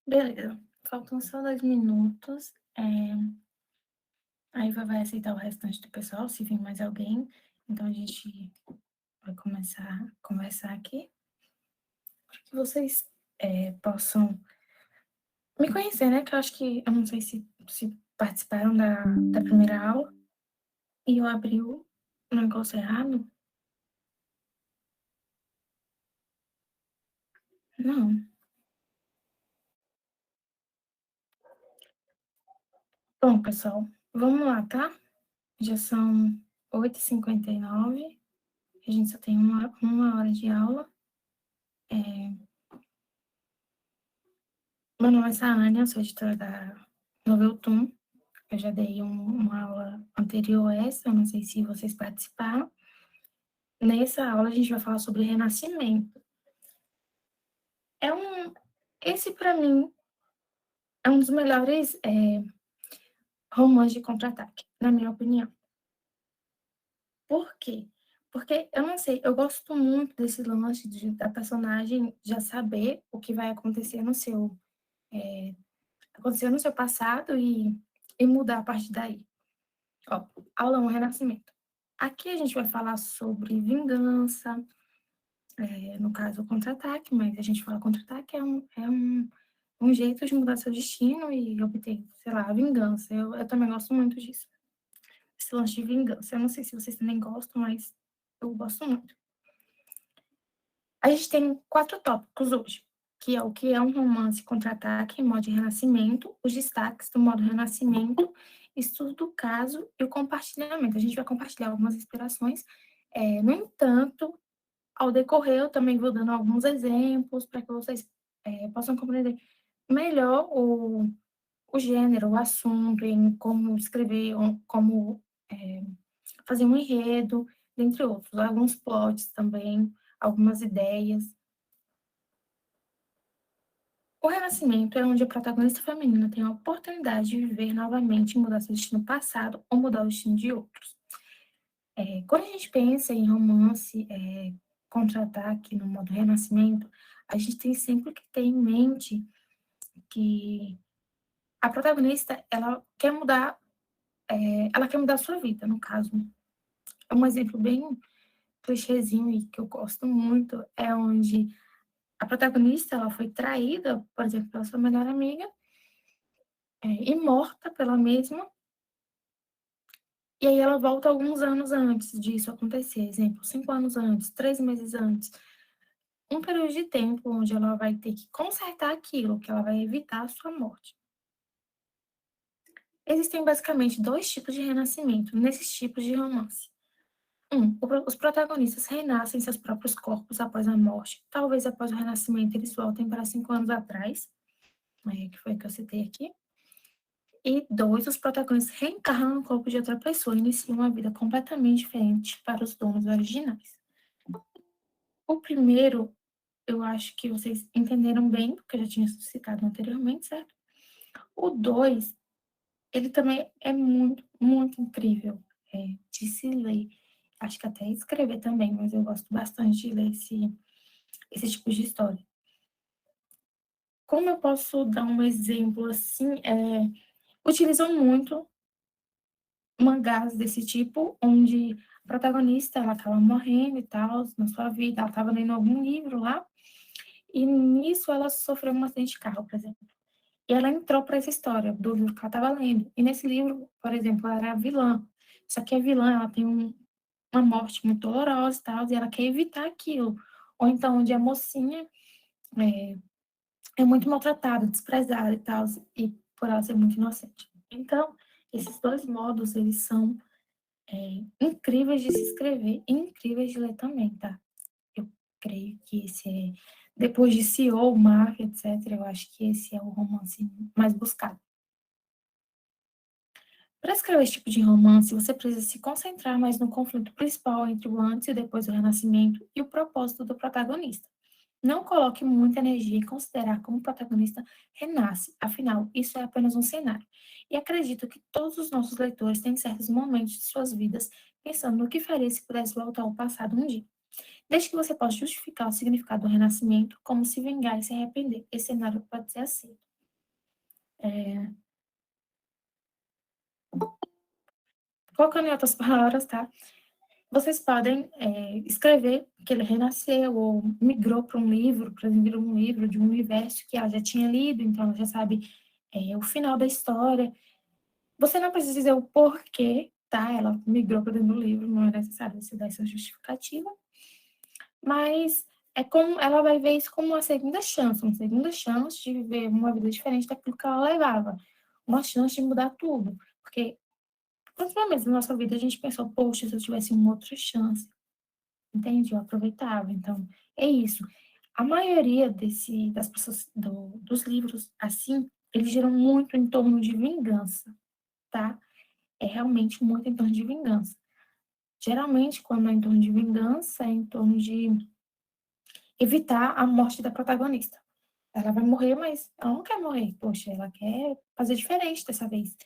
Beleza. Faltam só 2 minutos. A Iva vai aceitar o restante do pessoal, se vir mais alguém. Então a gente vai começar a conversar aqui, para que vocês possam me conhecer, né? Que eu acho que, eu não sei se participaram da primeira aula e eu abri o negócio errado. Não. Bom, pessoal, vamos lá, tá? Já são 8h59. A gente só tem uma hora de aula. Meu nome é Saane, eu sou editora da Noveltum. Eu já dei uma aula anterior a essa, eu não sei se vocês participaram. Nessa aula a gente vai falar sobre renascimento. É um, esse para mim é um dos melhores romances de contra-ataque, na minha opinião. Por quê? Porque eu não sei, eu gosto muito desse lance da personagem já saber o que vai acontecer no seu passado e mudar a partir daí. Ó, aula 1, Renascimento. Aqui a gente vai falar sobre vingança, no caso, o contra-ataque, mas a gente fala contra-ataque é um jeito de mudar seu destino e obter, sei lá, a vingança. Eu também gosto muito disso. Esse lance de vingança. Eu não sei se vocês também gostam, mas eu gosto muito. A gente tem 4 tópicos hoje, que é o que é um romance contra-ataque em modo de renascimento, os destaques do modo renascimento, estudo do caso e o compartilhamento. A gente vai compartilhar algumas inspirações. No entanto, ao decorrer, eu também vou dando alguns exemplos para que vocês possam compreender melhor o gênero, o assunto, em como escrever, como fazer um enredo, dentre outros. Alguns plots também, algumas ideias. O renascimento é onde a protagonista feminina tem a oportunidade de viver novamente e mudar seu destino passado ou mudar o destino de outros. Quando a gente pensa em romance, contra-ataque no modo renascimento, a gente tem sempre que ter em mente que a protagonista, ela quer mudar a sua vida, no caso. É um exemplo bem clichêzinho e que eu gosto muito, é onde a protagonista, ela foi traída, por exemplo, pela sua melhor amiga, e morta pela mesma, e aí ela volta alguns anos antes disso acontecer, exemplo, 5 anos antes, 3 meses antes, um período de tempo onde ela vai ter que consertar aquilo, que ela vai evitar a sua morte. Existem basicamente 2 tipos de renascimento nesses tipos de romance. Os protagonistas renascem em seus próprios corpos após a morte. Talvez após o renascimento eles voltem para 5 anos atrás, que foi o que eu citei aqui. E 2, os protagonistas reencarnam no corpo de outra pessoa e iniciam uma vida completamente diferente para os donos originais. O primeiro, eu acho que vocês entenderam bem, porque eu já tinha citado anteriormente, certo? O 2, ele também é muito, muito incrível de se ler. Acho que até escrever também, mas eu gosto bastante de ler esse tipo de história. Como eu posso dar um exemplo assim? Utilizam muito mangás desse tipo, onde a protagonista ela acaba morrendo e tal, na sua vida, ela estava lendo algum livro lá, e nisso ela sofreu um acidente de carro, por exemplo. E ela entrou para essa história do livro que ela estava lendo. E nesse livro, por exemplo, ela era a vilã. Só que a vilã, ela tem uma morte muito dolorosa e tal, e ela quer evitar aquilo. Ou então, onde a mocinha é muito maltratada, desprezada e tal, e por ela ser muito inocente. Então, esses 2 modos, eles são incríveis de se escrever e incríveis de ler também, tá? Eu creio que esse depois de CEO, Máfia, etc., eu acho que esse é o romance mais buscado. Para escrever esse tipo de romance, você precisa se concentrar mais no conflito principal entre o antes e depois do renascimento e o propósito do protagonista. Não coloque muita energia em considerar como o protagonista renasce, afinal, isso é apenas um cenário. E acredito que todos os nossos leitores têm certos momentos de suas vidas pensando no que faria se pudesse voltar ao passado um dia. Desde que você possa justificar o significado do renascimento como se vingar e se arrepender, esse cenário pode ser aceito. Colocando em outras palavras, tá? Vocês podem escrever que ele renasceu ou migrou para um livro, por exemplo, um livro de um universo que ela já tinha lido, então ela já sabe o final da história. Você não precisa dizer o porquê, tá? Ela migrou para dentro do livro, não é necessário você dar essa justificativa, mas é como ela vai ver isso como uma segunda chance de viver uma vida diferente daquilo que ela levava, uma chance de mudar tudo, porque quantos momentos na nossa vida a gente pensou, poxa, se eu tivesse uma outra chance, entende? Eu aproveitava. Então, é isso. A maioria das pessoas, dos livros, assim, eles giram muito em torno de vingança, tá? É realmente muito em torno de vingança. Geralmente, quando é em torno de vingança, é em torno de evitar a morte da protagonista. Ela vai morrer, mas ela não quer morrer. Poxa, ela quer fazer diferente dessa vez.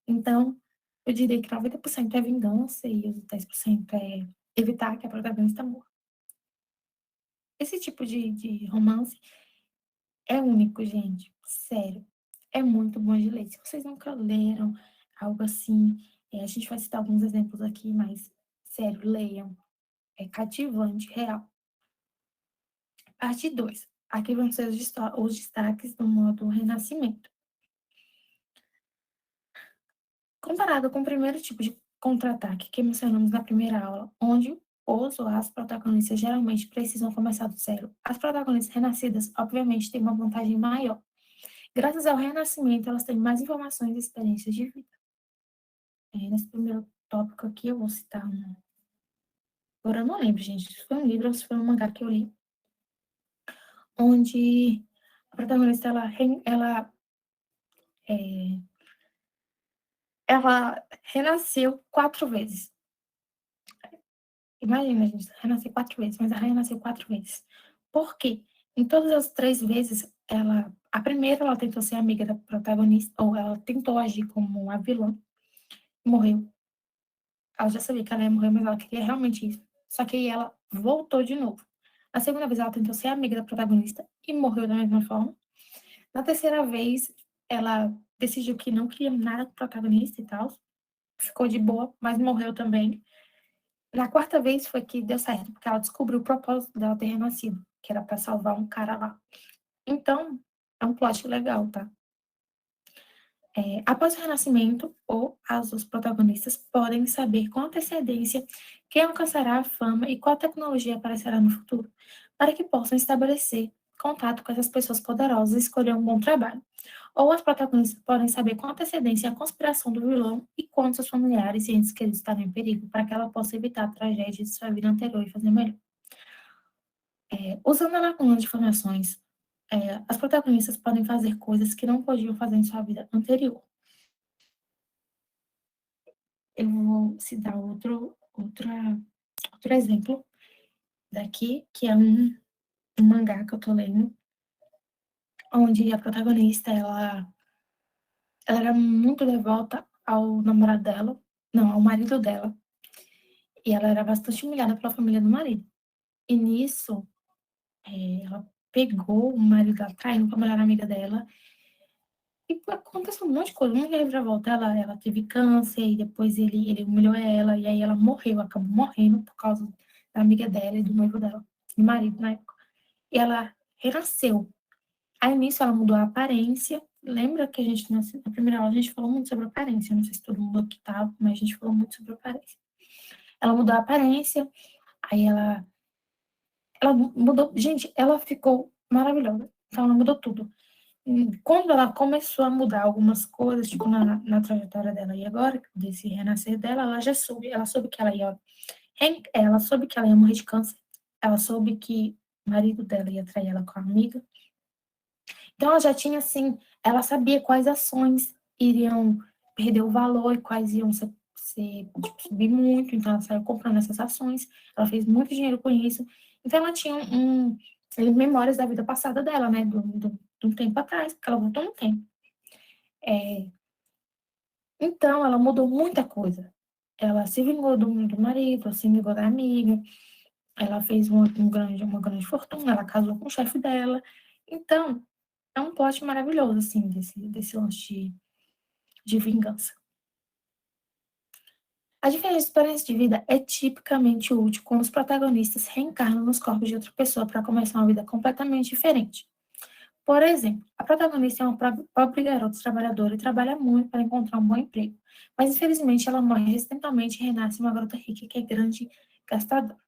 Então, eu diria que 90% é vingança e os 10% é evitar que a protagonista morra. Esse tipo de romance é único, gente. Sério. É muito bom de ler. Se vocês nunca leram algo assim, a gente vai citar alguns exemplos aqui, mas, sério, leiam. É cativante, real. Parte 2. Aqui vão ser os destaques do modo Renascimento. Comparado com o primeiro tipo de contra-ataque que mencionamos na primeira aula, onde os ou as protagonistas geralmente precisam começar do zero, as protagonistas renascidas, obviamente, têm uma vantagem maior. Graças ao renascimento, elas têm mais informações e experiências de vida. Nesse primeiro tópico aqui, eu vou citar um. Agora eu não lembro, gente, se foi um livro ou se foi um mangá que eu li, onde a protagonista é, ela renasceu 4 vezes. Imagina, gente, renascer 4 vezes, mas ela renasceu 4 vezes. Por quê? Em todas as 3 vezes, a primeira ela tentou ser amiga da protagonista, ou ela tentou agir como uma vilã, morreu. Ela já sabia que ela ia morrer, mas ela queria realmente isso. Só que aí ela voltou de novo. Na segunda vez, ela tentou ser amiga da protagonista e morreu da mesma forma. Na terceira vez, ela decidiu que não queria nada com o protagonista e tal. Ficou de boa, mas morreu também. Na quarta vez foi que deu certo, porque ela descobriu o propósito dela ter renascido, que era pra salvar um cara lá. Então, é um plot legal, tá? Após o renascimento, ou as dos protagonistas podem saber com antecedência quem alcançará a fama e qual tecnologia aparecerá no futuro, para que possam estabelecer contato com essas pessoas poderosas e escolher um bom trabalho. Ou as protagonistas podem saber com antecedência a conspiração do vilão e quando seus familiares e entes queridos estarem em perigo, para que ela possa evitar a tragédia de sua vida anterior e fazer melhor. Usando a lacuna de informações, as protagonistas podem fazer coisas que não podiam fazer em sua vida anterior. Eu vou citar outro exemplo daqui, que é um mangá que eu tô lendo, onde a protagonista, ela era muito devota ao namorado dela, não, ao marido dela, e ela era bastante humilhada pela família do marido. E nisso, ela pegou o marido dela, traindo com a melhor amiga dela, e aconteceu um monte de coisa, um reviravolta. Ela teve câncer, e depois ele humilhou ela, e aí ela morreu, acabou morrendo por causa da amiga dela e do noivo dela, do marido na época. E ela renasceu. Aí nisso ela mudou a aparência. Lembra que a gente, na primeira aula, a gente falou muito sobre aparência. Não sei se todo mundo aqui tá, mas a gente falou muito sobre aparência. Ela mudou a aparência, aí ela mudou. Gente, ela ficou maravilhosa. Então ela mudou tudo. Quando ela começou a mudar algumas coisas, tipo na trajetória dela e agora, desse renascer dela, ela soube que ela soube que ela ia morrer de câncer, ela soube que o marido dela ia trair ela com a amiga. Então ela já tinha assim, ela sabia quais ações iriam perder o valor e quais iam tipo, subir muito, então ela saiu comprando essas ações, ela fez muito dinheiro com isso. Então ela tinha memórias da vida passada dela, né, de um tempo atrás, porque ela voltou no tempo. Então, ela mudou muita coisa. Ela se vingou do marido, se vingou da amiga, ela fez uma grande fortuna, ela casou com o chefe dela. Então, É um plot maravilhoso, assim, desse lance de vingança. A diferença de experiência de vida é tipicamente útil quando os protagonistas reencarnam nos corpos de outra pessoa para começar uma vida completamente diferente. Por exemplo, a protagonista é uma pobre garota trabalhadora e trabalha muito para encontrar um bom emprego, mas infelizmente ela morre acidentalmente e renasce uma garota rica que é grande e gastadora.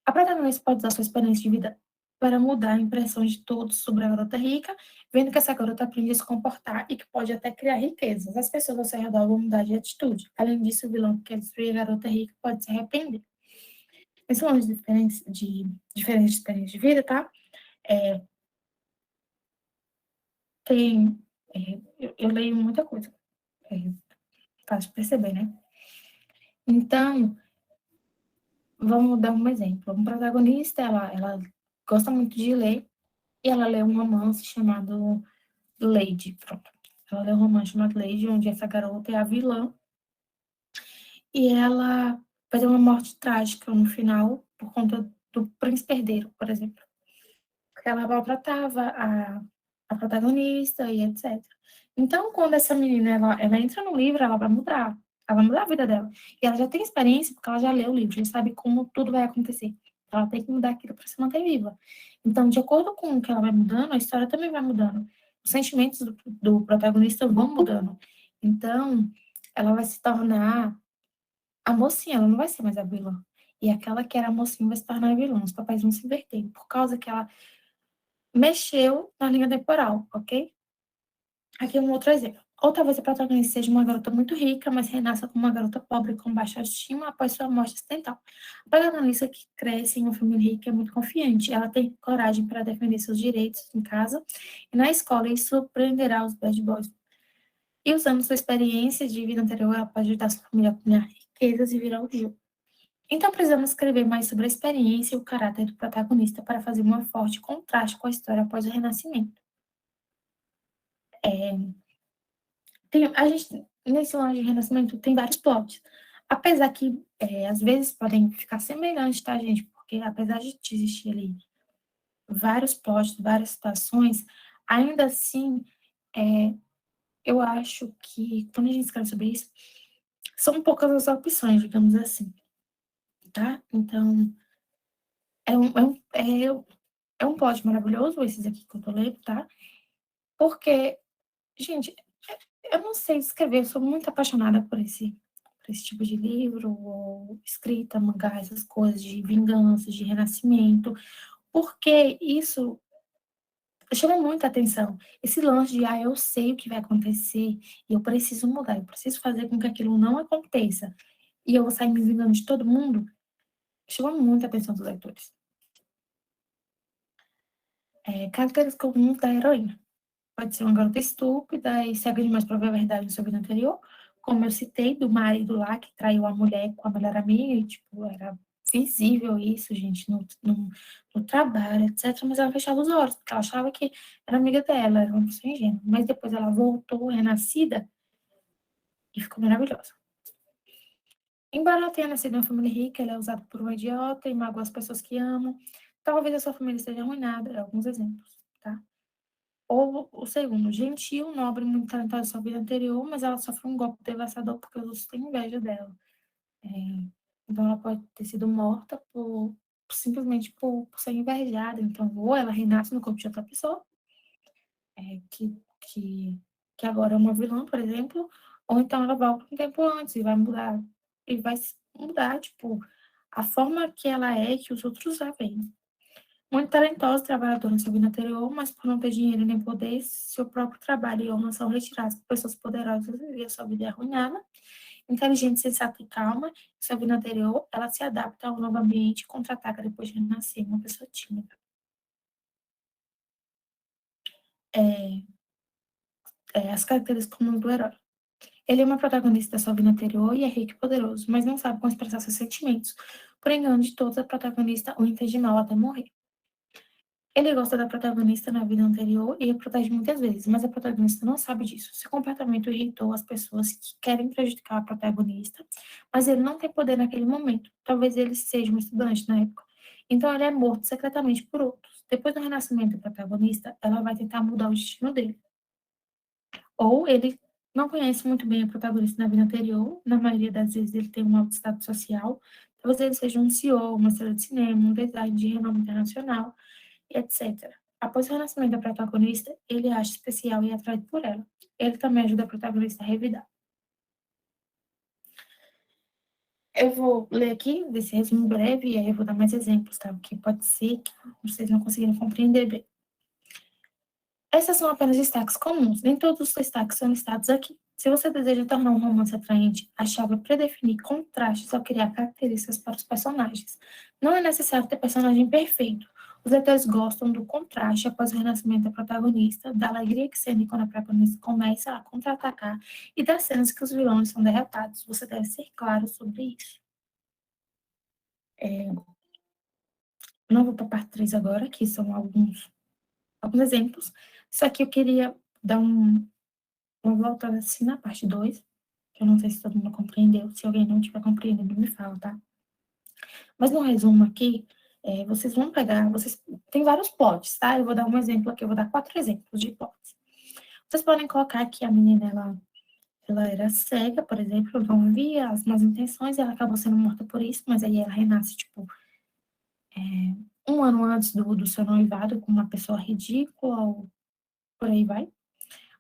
A protagonista pode usar sua experiência de vida para mudar a impressão de todos sobre a garota rica, vendo que essa garota aprende a se comportar e que pode até criar riquezas. As pessoas ao seu redor vão mudar de atitude. Além disso, o vilão que quer destruir a garota rica pode se arrepender. Esses são as diferentes experiências de vida, tá? É, tem, eu leio muita coisa, é, fácil perceber, né? Então, vamos dar um exemplo. Um protagonista, ela gosta muito de ler e ela lê um romance chamado Lady, pronto. Ela lê um romance chamado Lady, onde essa garota é a vilã e ela vai ter uma morte trágica no final por conta do príncipe herdeiro, por exemplo. Porque ela maltratava a protagonista e etc. Então, quando essa menina ela entra no livro, ela vai mudar a vida dela. E ela já tem experiência, porque ela já leu o livro, já sabe como tudo vai acontecer. Ela tem que mudar aquilo para se manter viva. Então, de acordo com o que ela vai mudando, a história também vai mudando. Os sentimentos do protagonista vão mudando. Então, ela vai se tornar a mocinha, ela não vai ser mais a vilã. E aquela que era a mocinha vai se tornar a vilã. Os papéis vão se inverter. Por causa que ela mexeu na linha temporal, ok? Aqui é um outro exemplo. Ou talvez a protagonista seja uma garota muito rica, mas renasça como uma garota pobre com baixa autoestima após sua morte acidental. A protagonista que cresce em uma família rica é muito confiante. Ela tem coragem para defender seus direitos em casa e na escola e surpreenderá os bad boys. E usando sua experiência de vida anterior, ela pode ajudar sua família a ganhar riquezas e virar o jogo. Então, precisamos escrever mais sobre a experiência e o caráter do protagonista para fazer um forte contraste com a história após o renascimento. A gente, nesse Longe de Renascimento, tem vários plots. Apesar que, às vezes, podem ficar semelhantes, tá, gente? Porque, apesar de existir ali vários plots, várias situações, ainda assim, é, eu acho que, quando a gente escreve sobre isso, são poucas as opções, digamos assim, tá? Então, é um, é um, é, é um plot maravilhoso, esses aqui que eu tô lendo, tá? Porque, gente, eu não sei escrever, eu sou muito apaixonada por esse tipo de livro, ou escrita, mangá, essas coisas de vingança, de renascimento, porque isso chama muita atenção. Esse lance de, eu sei o que vai acontecer e eu preciso mudar, eu preciso fazer com que aquilo não aconteça e eu vou sair me vingando de todo mundo, chama muita atenção dos leitores. Caracteres comuns da heroína. Pode ser uma garota estúpida e cega demais para ver a verdade no seu vida anterior, como eu citei, do marido lá que traiu a mulher com a melhor amiga, e, tipo, era visível isso, gente, no trabalho, etc. Mas ela fechava os olhos, porque ela achava que era amiga dela, era uma pessoa ingênua. Mas depois ela voltou, renascida, e ficou maravilhosa. Embora ela tenha nascido em uma família rica, ela é usada por um idiota e magoa as pessoas que amam. Talvez a sua família esteja arruinada, alguns exemplos, tá? Ou o segundo, gentil, nobre, muito talentosa em sua vida anterior, mas ela sofre um golpe devastador porque os outros têm inveja dela. É, então ela pode ter sido morta simplesmente por ser invejada. Então, ou ela renasce no corpo de outra pessoa, é, que, que, que agora é uma vilã, por exemplo, ou então ela volta um tempo antes e vai mudar, tipo, a forma que ela é que os outros já veem. Muito talentosa, trabalhadora na sua vida anterior, mas por não ter dinheiro nem poder, seu próprio trabalho e honra são retirados por pessoas poderosas e a sua vida é arruinada. Inteligente, sensata e calma, em sua vida anterior, ela se adapta ao novo ambiente e contra-ataca depois de renascer, uma pessoa tímida. É, as características comuns do herói. Ele é uma protagonista da sua vida anterior e é rico e poderoso, mas não sabe como expressar seus sentimentos. Por engano de todos, a protagonista o entende mal até morrer. Ele gosta da protagonista na vida anterior e a protege muitas vezes, mas a protagonista não sabe disso. Seu comportamento irritou as pessoas que querem prejudicar a protagonista, mas ele não tem poder naquele momento. Talvez ele seja um estudante na época. Então ele é morto secretamente por outros. depois do renascimento do protagonista, ela vai tentar mudar o destino dele. Ou ele não conhece muito bem a protagonista na vida anterior, na maioria das vezes ele tem um alto status social, talvez ele seja um CEO, uma estrela de cinema, um design de renome internacional, e etc. Após o renascimento da protagonista, ele acha especial e é atraído por ela. Ele também ajuda a protagonista a revidar. Eu vou ler aqui desse resumo breve e aí eu vou dar mais exemplos, tá? Porque pode ser que vocês não conseguiram compreender bem. Essas são apenas destaques comuns, nem todos os destaques são listados aqui. Se você deseja tornar um romance atraente, a chave é predefinir contrastes ao criar características para os personagens. Não é necessário ter personagem perfeito. Os leitores gostam do contraste após o renascimento da protagonista, da alegria que sente quando a protagonista começa a contra-atacar e das cenas que os vilões são derrotados. Você deve ser claro sobre isso. Não vou para a parte 3 agora, que são alguns exemplos. Só que eu queria dar uma voltada assim na parte 2, que eu não sei se todo mundo compreendeu. Se alguém não tiver compreendendo, me fala, tá? Mas no resumo aqui, vocês vão pegar, tem vários plots, tá? Eu vou dar um exemplo aqui, eu vou dar 4 exemplos de plots. Vocês podem colocar que a menina, ela era cega, por exemplo, não via as más intenções, e ela acabou sendo morta por isso, mas aí ela renasce, tipo, um ano antes do seu noivado, com uma pessoa ridícula, ou por aí vai.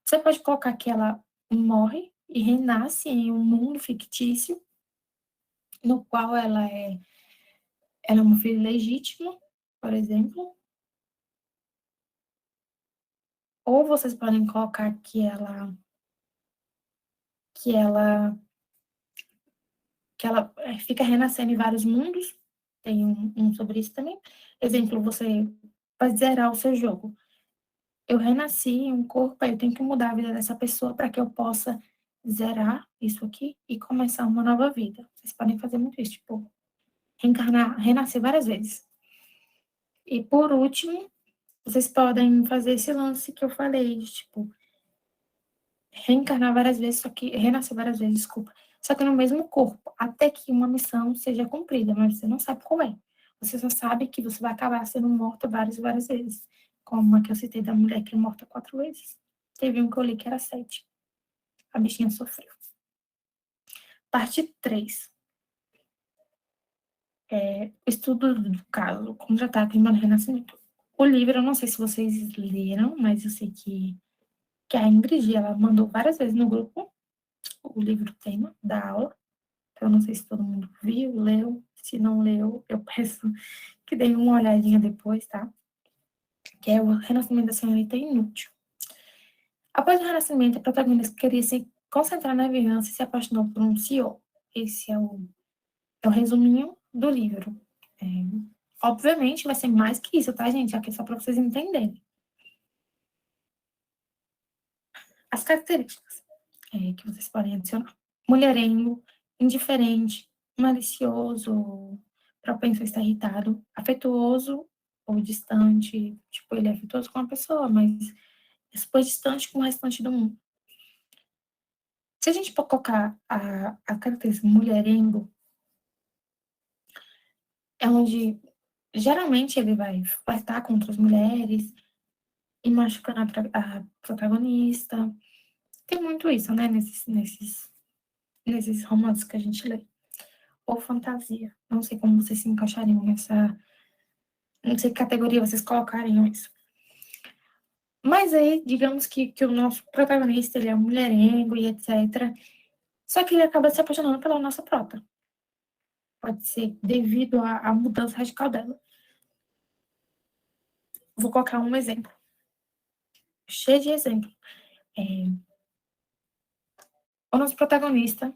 Você pode colocar que ela morre e renasce em um mundo fictício, no qual ela é uma filha legítima, por exemplo. Ou vocês podem colocar que ela, que ela fica renascendo em vários mundos. Tem um sobre isso também. Exemplo, você vai zerar o seu jogo. Eu renasci em um corpo, aí eu tenho que mudar a vida dessa pessoa para que eu possa zerar isso aqui e começar uma nova vida. Vocês podem fazer muito isso, tipo, reencarnar, renascer várias vezes. E por último, vocês podem fazer esse lance que eu falei, tipo, reencarnar várias vezes, só que renascer várias vezes, desculpa, só que no mesmo corpo, até que uma missão seja cumprida, mas você não sabe qual é. Você só sabe que você vai acabar sendo morta várias e várias vezes, como a que eu citei da mulher que é morta 4 vezes. Teve um que eu li que era 7. A bichinha sofreu. Parte 3. Estudo do caso, contra-ataque e renascimento. O livro, eu não sei se vocês leram, mas eu sei que a Ingrid, ela mandou várias vezes no grupo o livro tema da aula. Então, eu não sei se todo mundo viu, leu. Se não leu, eu peço que deem uma olhadinha depois, tá? Que é o Renascimento da Senhorita Inútil. Após o renascimento, a protagonista queria se concentrar na vingança e se apaixonou por um CEO. Esse é o resuminho do livro. Obviamente, vai ser mais que isso, tá, gente? Aqui é só para vocês entenderem. As características que vocês podem adicionar. Mulherengo, indiferente, malicioso, propenso a estar irritado, afetuoso ou distante, tipo, ele é afetuoso com a pessoa, mas é super distante com o restante do mundo. Se a gente for colocar a característica mulherengo, é onde geralmente ele vai flertar com outras mulheres e machucando a protagonista. Tem muito isso, né, nesses romances que a gente lê. Ou fantasia. Não sei como vocês se encaixariam nessa. Não sei que categoria vocês colocariam isso. Mas aí, digamos que o nosso protagonista, ele é mulherengo e etc. Só que ele acaba se apaixonando pela nossa prota. Pode ser devido à mudança radical dela. Vou colocar um exemplo. Cheio de exemplo. O nosso protagonista,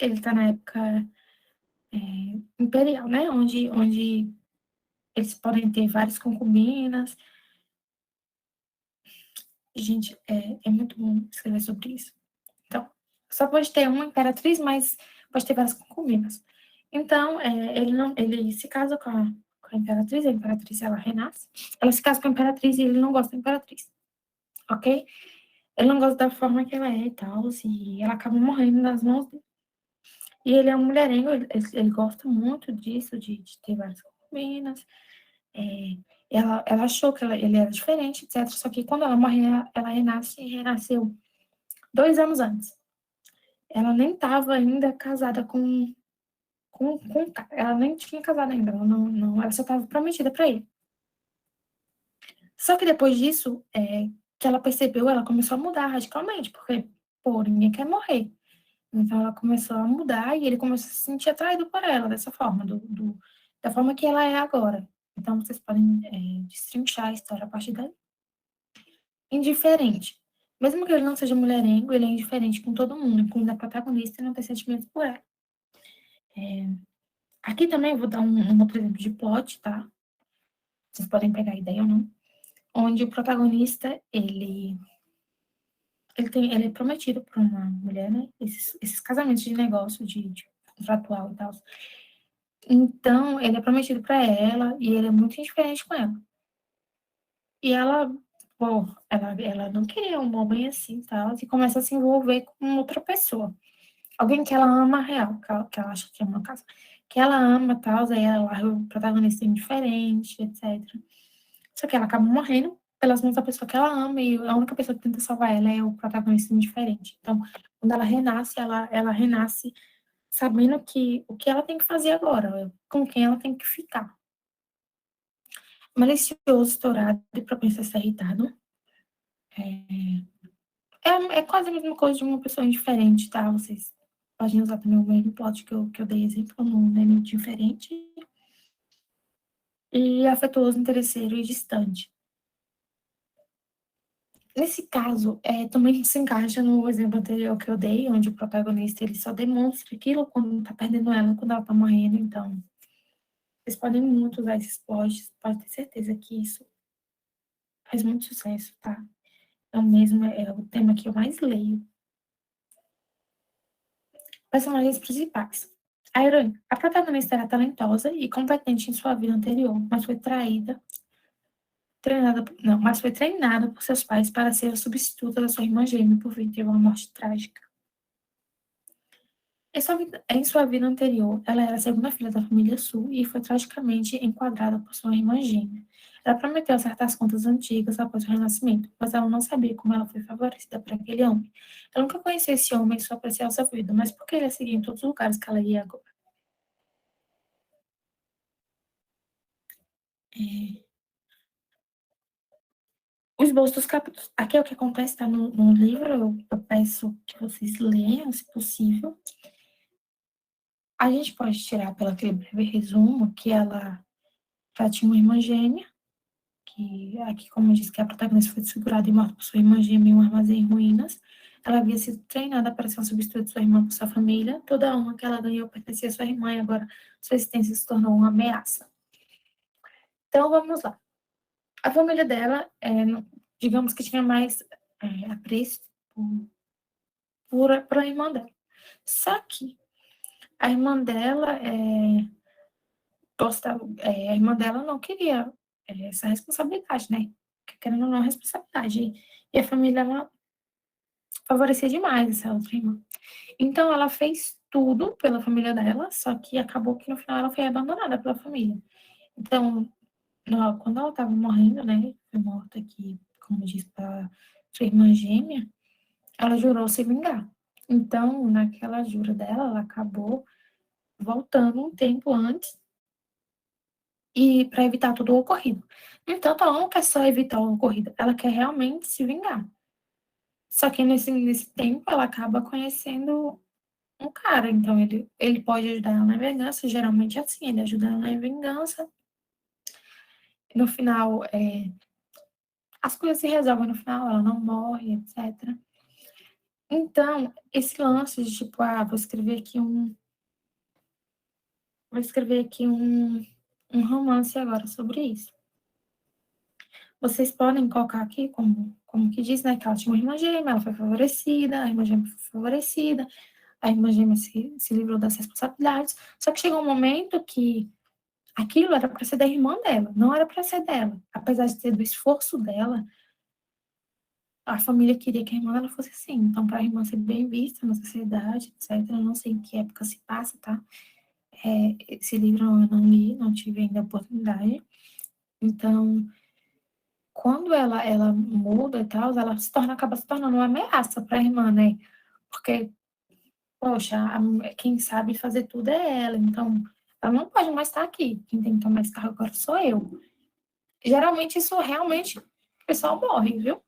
ele tá na época imperial, né? Onde eles podem ter várias concubinas. Gente, é muito bom escrever sobre isso. Então, só pode ter uma imperatriz, mas pode ter várias concubinas. Então, ele se casa com a imperatriz ela renasce, ela se casa com a imperatriz e ele não gosta da imperatriz, ok? Ele não gosta da forma que ela é e tal, e ela acaba morrendo nas mãos dele. E ele é um mulherengo, ele gosta muito disso, de ter várias concubinas, Ela achou que ele era diferente, etc. Só que quando ela morre, ela renasceu 2 anos antes. Ela nem estava ainda casada com o cara. Ela nem tinha casado ainda. Ela só estava prometida para ele. Só que depois disso, que ela percebeu, ela começou a mudar radicalmente, porque, pô, ninguém quer morrer. Então ela começou a mudar e ele começou a se sentir atraído por ela dessa forma, da forma que ela é agora. Então vocês podem destrinchar a história a partir daí. Indiferente. Mesmo que ele não seja mulherengo, ele é indiferente com todo mundo, incluindo a protagonista, e não tem sentimentos por ela. Aqui também eu vou dar um outro exemplo de plot, tá? Vocês podem pegar a ideia ou não. Onde o protagonista, ele é prometido por uma mulher, né? Esses casamentos de negócio, de contratual e tal. Então, ele é prometido para ela e ele é muito indiferente com ela. E ela, bom, ela não queria um homem assim, tal, e começa a se envolver com outra pessoa. Alguém que ela ama real, que ela acha que ama, no caso. Que ela ama, tal, aí ela larga o protagonista indiferente, etc. Só que ela acaba morrendo pelas mãos da pessoa que ela ama, e a única pessoa que tenta salvar ela é o protagonista indiferente. Então, quando ela renasce, ela renasce sabendo que o que ela tem que fazer agora, com quem ela tem que ficar. Malicioso, estourado e propenso a ser irritado. É quase a mesma coisa de uma pessoa indiferente, tá? Vocês podem usar também o mesmo plot que eu dei exemplo no neném diferente. E afetuoso, interesseiro e distante. Nesse caso, também se encaixa no exemplo anterior que eu dei, onde o protagonista ele só demonstra aquilo quando tá perdendo ela, quando ela tá morrendo. Então, vocês podem muito usar esses plots, pode ter certeza que isso faz muito sucesso, tá? É o mesmo, é o tema que eu mais leio. Personagens principais. A heroína. A protagonista era talentosa e competente em sua vida anterior, mas foi mas foi treinada por seus pais para ser a substituta da sua irmã gêmea por vir ter uma morte trágica. Em sua vida anterior, ela era a segunda filha da família Sul e foi tragicamente enquadrada por sua irmã gêmea. Ela prometeu acertar as contas antigas após o renascimento, mas ela não sabia como ela foi favorecida por aquele homem. Ela nunca conhecia esse homem em sua preciosa vida, mas por que ele a seguia em todos os lugares que ela ia agora? É, o esboço dos capítulos. Aqui é o que acontece, está no livro, eu peço que vocês leiam, se possível. A gente pode tirar pelo aquele breve resumo que ela já tinha uma irmã gêmea, que aqui, como eu disse, que a protagonista foi desfigurada e morta por sua irmã gêmea em um armazém em ruínas. Ela havia sido treinada para ser uma substituta de sua irmã por sua família. Toda a honra que ela ganhou pertencia à sua irmã e agora sua existência se tornou uma ameaça. Então, vamos lá. A família dela, digamos que tinha mais apreço por a irmã dela. Só que a irmã dela a irmã dela não queria essa responsabilidade, né? Querendo ou não, responsabilidade. E a família, ela favorecia demais essa outra irmã. Então, ela fez tudo pela família dela, só que acabou que no final ela foi abandonada pela família. Então, quando ela estava morrendo, né? Foi morta aqui, como diz, para sua irmã gêmea, ela jurou se vingar. Então, naquela jura dela, ela acabou voltando um tempo antes e para evitar tudo o ocorrido. No entanto, ela não quer só evitar o ocorrido, ela quer realmente se vingar. Só que nesse tempo ela acaba conhecendo um cara, então ele pode ajudar ela na vingança, geralmente é assim, ele ajuda ela na vingança. No final, as coisas se resolvem no final, ela não morre, etc. Então, esse lance de tipo, vou escrever aqui um romance agora sobre isso. Vocês podem colocar aqui, como que diz, né, que ela tinha uma irmã gêmea, ela foi favorecida, a irmã gêmea foi favorecida, a irmã gêmea se livrou das responsabilidades, só que chegou um momento que aquilo era para ser da irmã dela, não era para ser dela. Apesar de ser do esforço dela, a família queria que a irmã dela fosse assim. Então, para a irmã ser bem vista na sociedade, etc., eu não sei em que época se passa, tá? Esse livro eu não li, não tive ainda a oportunidade. Então, quando ela muda e tal, ela acaba se tornando uma ameaça para a irmã, né, porque, poxa, quem sabe fazer tudo é ela, então ela não pode mais estar aqui, quem tem que tomar esse cargo agora sou eu. Geralmente isso realmente o pessoal morre, viu.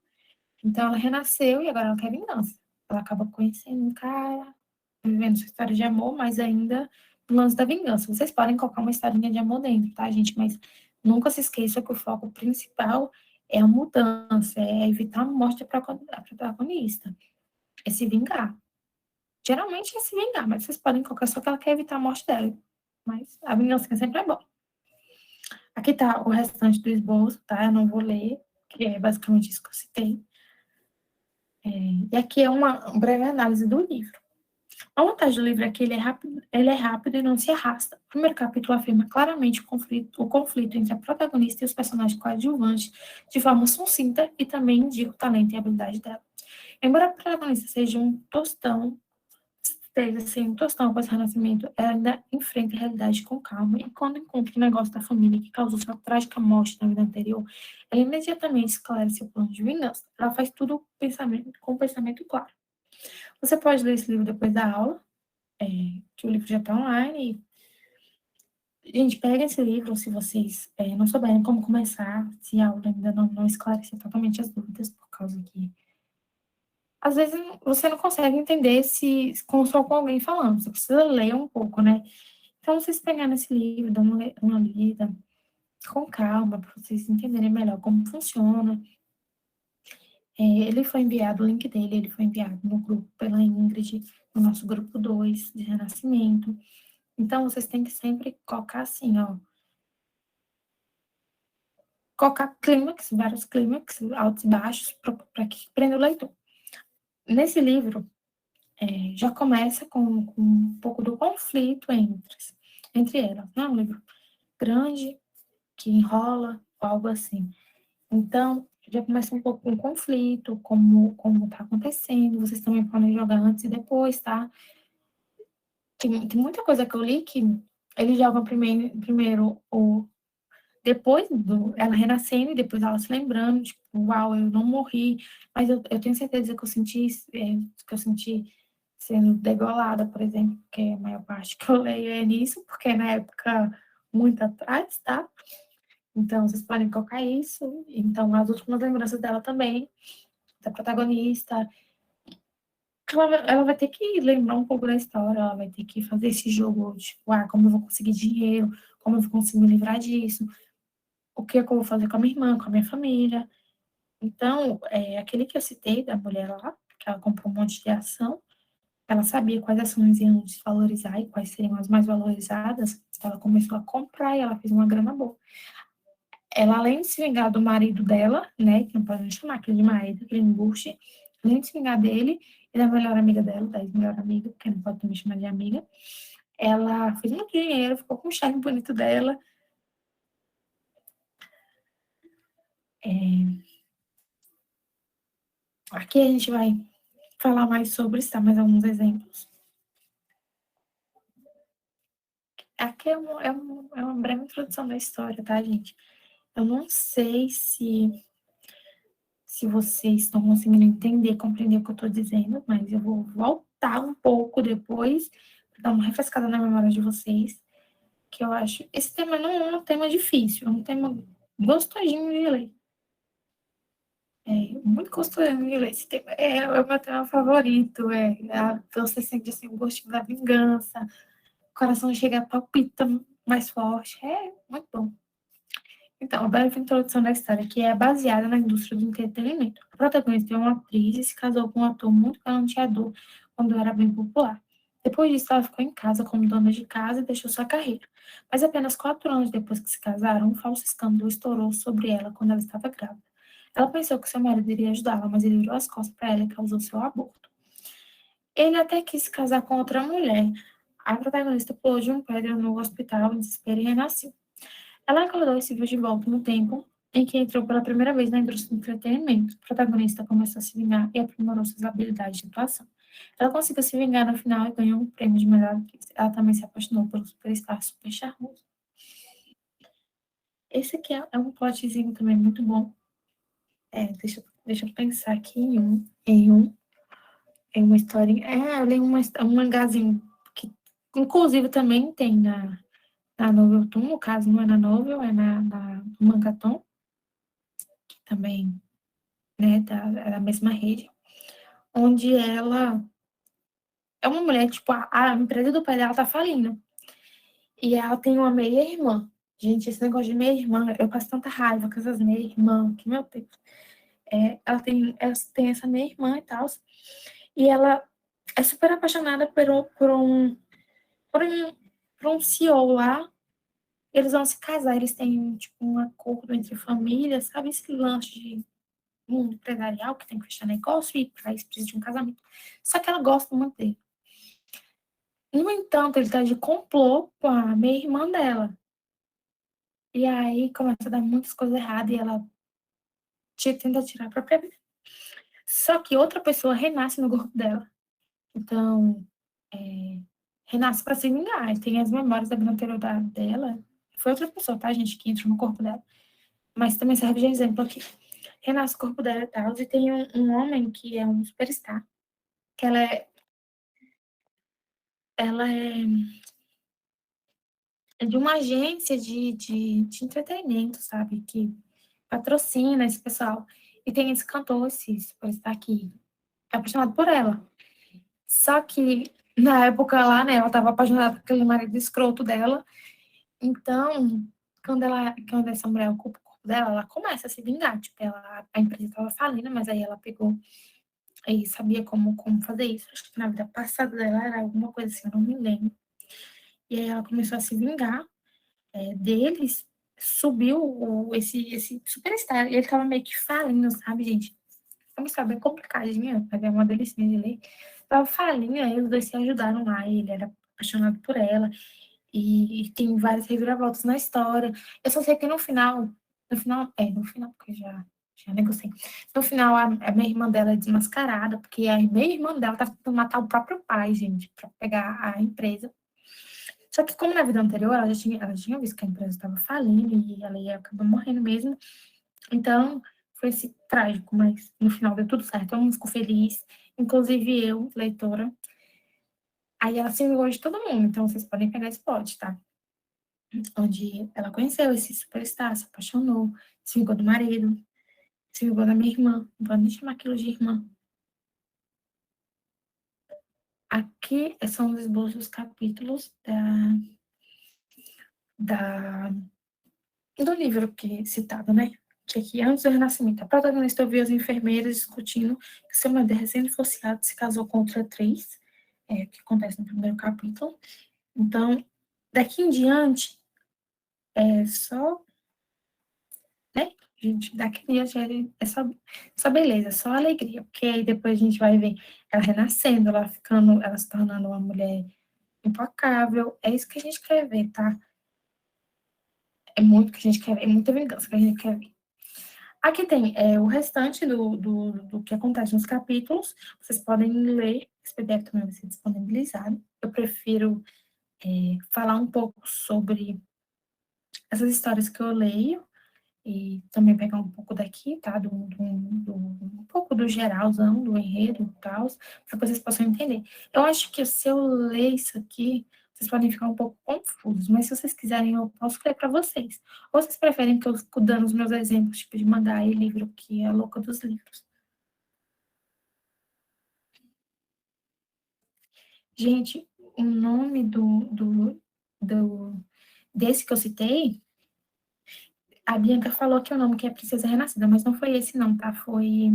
Então ela renasceu e agora ela quer vingança. Ela acaba conhecendo um cara, vivendo sua história de amor, mas ainda no lance da vingança. Vocês podem colocar uma historinha de amor dentro, tá, gente? Mas nunca se esqueça que o foco principal é a mudança, é evitar a morte da protagonista, é se vingar. Geralmente é se vingar, mas vocês podem colocar só que ela quer evitar a morte dela. Mas a vingança sempre é bom. Aqui tá o restante do esboço, tá? Eu não vou ler, que é basicamente isso que eu citei. E aqui é uma breve análise do livro. A vantagem do livro é que ele é rápido e não se arrasta. O primeiro capítulo afirma claramente o conflito entre a protagonista e os personagens coadjuvantes de forma sucinta e também indica o talento e a habilidade dela. Embora a protagonista seja um tostão, esteja assim, um tostão após o renascimento, ela ainda enfrenta a realidade com calma e quando encontra o negócio da família que causou sua trágica morte na vida anterior, ela imediatamente esclarece o plano de vingança. Ela faz tudo com o pensamento claro. Você pode ler esse livro depois da aula, que o livro já está online. Gente, pega esse livro se vocês não souberem como começar, se a aula ainda não esclarecer totalmente as dúvidas, por causa que às vezes você não consegue entender se só com alguém falando, você precisa ler um pouco, né? Então, vocês pegarem esse livro, dar uma lida com calma, para vocês entenderem melhor como funciona. Ele foi enviado, o link dele, ele foi enviado no grupo pela Ingrid, no nosso grupo 2 de Renascimento. Então, vocês têm que sempre colocar assim, ó, colocar clímax, vários clímax, altos e baixos, para que prenda o leitor. Nesse livro, já começa com um pouco do conflito entre elas. Não é um livro grande, que enrola, algo assim. Então, já começa um pouco com conflito, como tá acontecendo. Vocês também podem jogar antes e depois, tá? Tem muita coisa que eu li que eles jogam primeiro o depois ela renascendo e depois ela se lembrando, tipo, uau, eu não morri, mas eu tenho certeza que eu senti sendo degolada, por exemplo, porque a maior parte que eu leio é nisso, porque é na época muito atrás, tá? Então, vocês podem colocar isso. Então, as últimas lembranças dela também, da protagonista, ela vai ter que lembrar um pouco da história, ela vai ter que fazer esse jogo, tipo, como eu vou conseguir dinheiro, como eu vou conseguir me livrar disso, o que é que eu vou fazer com a minha irmã, com a minha família. Então, aquele que eu citei da mulher lá, que ela comprou um monte de ação, ela sabia quais ações iam desvalorizar e quais seriam as mais valorizadas, ela começou a comprar e ela fez uma grana boa. Ela, além de se vingar do marido dela, né, que não podemos chamar aquele de marido, aquele embuste, além de se vingar dele e da melhor amiga dela, da ex-melhor amiga, porque não pode também chamar de amiga, ela fez muito dinheiro, ficou com o charme bonito dela. É, aqui a gente vai falar mais sobre isso, tá? Mais alguns exemplos. Aqui é uma breve introdução da história, tá, gente? Eu não sei se vocês estão conseguindo entender, compreender o que eu estou dizendo, mas eu vou voltar um pouco depois, para dar uma refrescada na memória de vocês, que eu acho. Esse tema não é um tema difícil, é um tema gostosinho de ler. Muito gostosinho de ler. Esse tema é o meu tema favorito. Você sente assim, o gostinho da vingança, o coração chega, palpita mais forte. É muito bom. Então, a breve introdução da história, que é baseada na indústria do entretenimento. A protagonista é uma atriz e se casou com um ator muito galanteador quando era bem popular. Depois disso, ela ficou em casa como dona de casa e deixou sua carreira. Mas apenas 4 anos depois que se casaram, um falso escândalo estourou sobre ela quando ela estava grávida. Ela pensou que seu marido iria ajudá-la, mas ele virou as costas para ela e causou seu aborto. Ele até quis se casar com outra mulher. A protagonista pulou de um prédio no hospital em desespero e renasceu. Ela acordou e se viu de volta no tempo em que entrou pela primeira vez na indústria do entretenimento. O protagonista começou a se vingar e aprimorou suas habilidades de atuação. Ela conseguiu se vingar no final e ganhou um prêmio de melhor atriz. Ela também se apaixonou pelo superstar super charmoso. Esse aqui é um plotzinho também muito bom. Deixa eu pensar aqui em uma historinha. Eu li um mangazinho que, inclusive, também tem na Novelton, no caso, não é na Novel, é na Mangaton, que também, né, é da mesma rede, onde ela é uma mulher, tipo, a empresa do pai dela tá falindo. E ela tem uma meia-irmã. Gente, esse negócio de meia-irmã, eu passo tanta raiva com essas meia-irmã, que, meu Deus. Ela tem essa meia-irmã e tal, e ela é super apaixonada por um, por um CEO lá. Eles vão se casar, eles têm, tipo, um acordo entre famílias, sabe? Esse lance de mundo empresarial que tem que fechar negócio e para isso precisa de um casamento. Só que ela gosta muito dele. No entanto, ele tá de complô com a meia-irmã dela. E aí começa a dar muitas coisas erradas e ela tenta tirar a própria vida. Só que outra pessoa renasce no corpo dela. Então, é, renasce para se vingar. E tem as memórias da vida anterior dela. Foi outra pessoa, tá, gente, que entrou no corpo dela. Mas também serve de exemplo aqui. Renasce o corpo dela e tal. E tem um homem que é um superstar. Que ela é de uma agência de entretenimento, sabe? Que patrocina esse pessoal. E tem esse cantor, esse superstar que é apaixonado por ela. Só que na época lá, né, ela tava apaixonada por aquele marido escroto dela. Então, quando essa mulher ocupa o corpo dela, ela começa a se vingar. Tipo, a empresa tava falindo, mas aí ela pegou e sabia como fazer isso. Acho que na vida passada dela era alguma coisa assim, eu não me lembro. E aí ela começou a se vingar deles, subiu esse superstar. E ele tava meio que falindo, sabe, gente? É uma história bem complicadinha, mas é uma delicinha de ler. Tava falinha, aí os dois se ajudaram lá, e ele era apaixonado por ela, e tem várias reviravoltas na história. Eu só sei que no final, porque já negociei. No final, a minha irmã dela é desmascarada, porque a minha irmã dela tá tentando matar o próprio pai, gente, pra pegar a empresa. Só que como na vida anterior ela já tinha visto que a empresa estava falindo e ela ia acabar morrendo mesmo, então foi esse trágico, mas no final deu tudo certo, todo mundo ficou feliz, inclusive eu, leitora. Aí ela se vingou de todo mundo, então vocês podem pegar esse plot, tá? Onde ela conheceu esse superstar, se apaixonou, se vingou do marido, se vingou da minha irmã, não pode nem chamar aquilo de irmã. Aqui são os esboços dos capítulos da do livro que é citado, né? Que aqui, antes do Renascimento, a protagonista ouviu as enfermeiras discutindo que seu marido recém-divorciado se casou com outra atriz, que acontece no primeiro capítulo. Então, daqui em diante, é só, né? Gente, daqui em diante é só beleza, só alegria, porque aí depois a gente vai ver ela renascendo, ela se tornando uma mulher implacável. É isso que a gente quer ver, tá? É muito que a gente quer ver, é muita vingança que a gente quer ver. Aqui tem o restante do que acontece nos capítulos. Vocês podem ler, esse PDF também vai ser disponibilizado. Eu prefiro falar um pouco sobre essas histórias que eu leio e também pegar um pouco daqui, tá? Um pouco do geralzão, do enredo e tal, para que vocês possam entender. Eu acho que se eu ler isso aqui, vocês podem ficar um pouco confusos, mas se vocês quiserem, eu posso ler para vocês. Ou vocês preferem que eu fique dando os meus exemplos, tipo de mandar aí livro que é a louca dos livros. Gente, o nome desse que eu citei, a Bianca falou que o nome que é Princesa Renascida, mas não foi esse não, tá? Foi...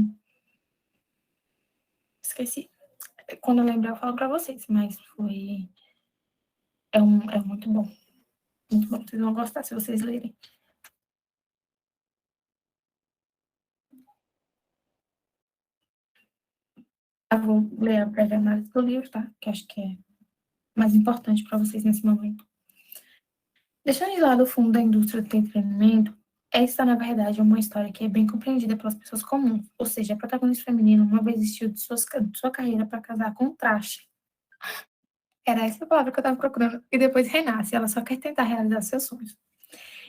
Esqueci. Quando eu lembrar, eu falo pra vocês, mas foi... É muito bom. Muito bom. Vocês vão gostar se vocês lerem. Eu vou ler a breve análise do livro, tá? Que acho que é mais importante para vocês nesse momento. Deixando de lado o fundo da indústria do entretenimento, esta, na verdade, é uma história que é bem compreendida pelas pessoas comuns. Ou seja, a protagonista feminina uma vez desistiu de sua carreira para casar com um traste. Era essa a palavra que eu estava procurando. E depois renasce. Ela só quer tentar realizar seus sonhos.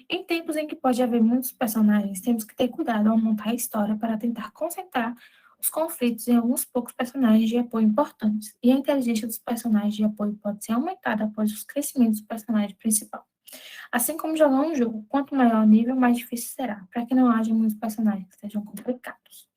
Em tempos em que pode haver muitos personagens, temos que ter cuidado ao montar a história para tentar concentrar os conflitos em alguns poucos personagens de apoio importantes, e a inteligência dos personagens de apoio pode ser aumentada após os crescimentos do personagem principal. Assim como jogar um jogo, quanto maior o nível, mais difícil será, para que não haja muitos personagens que sejam complicados.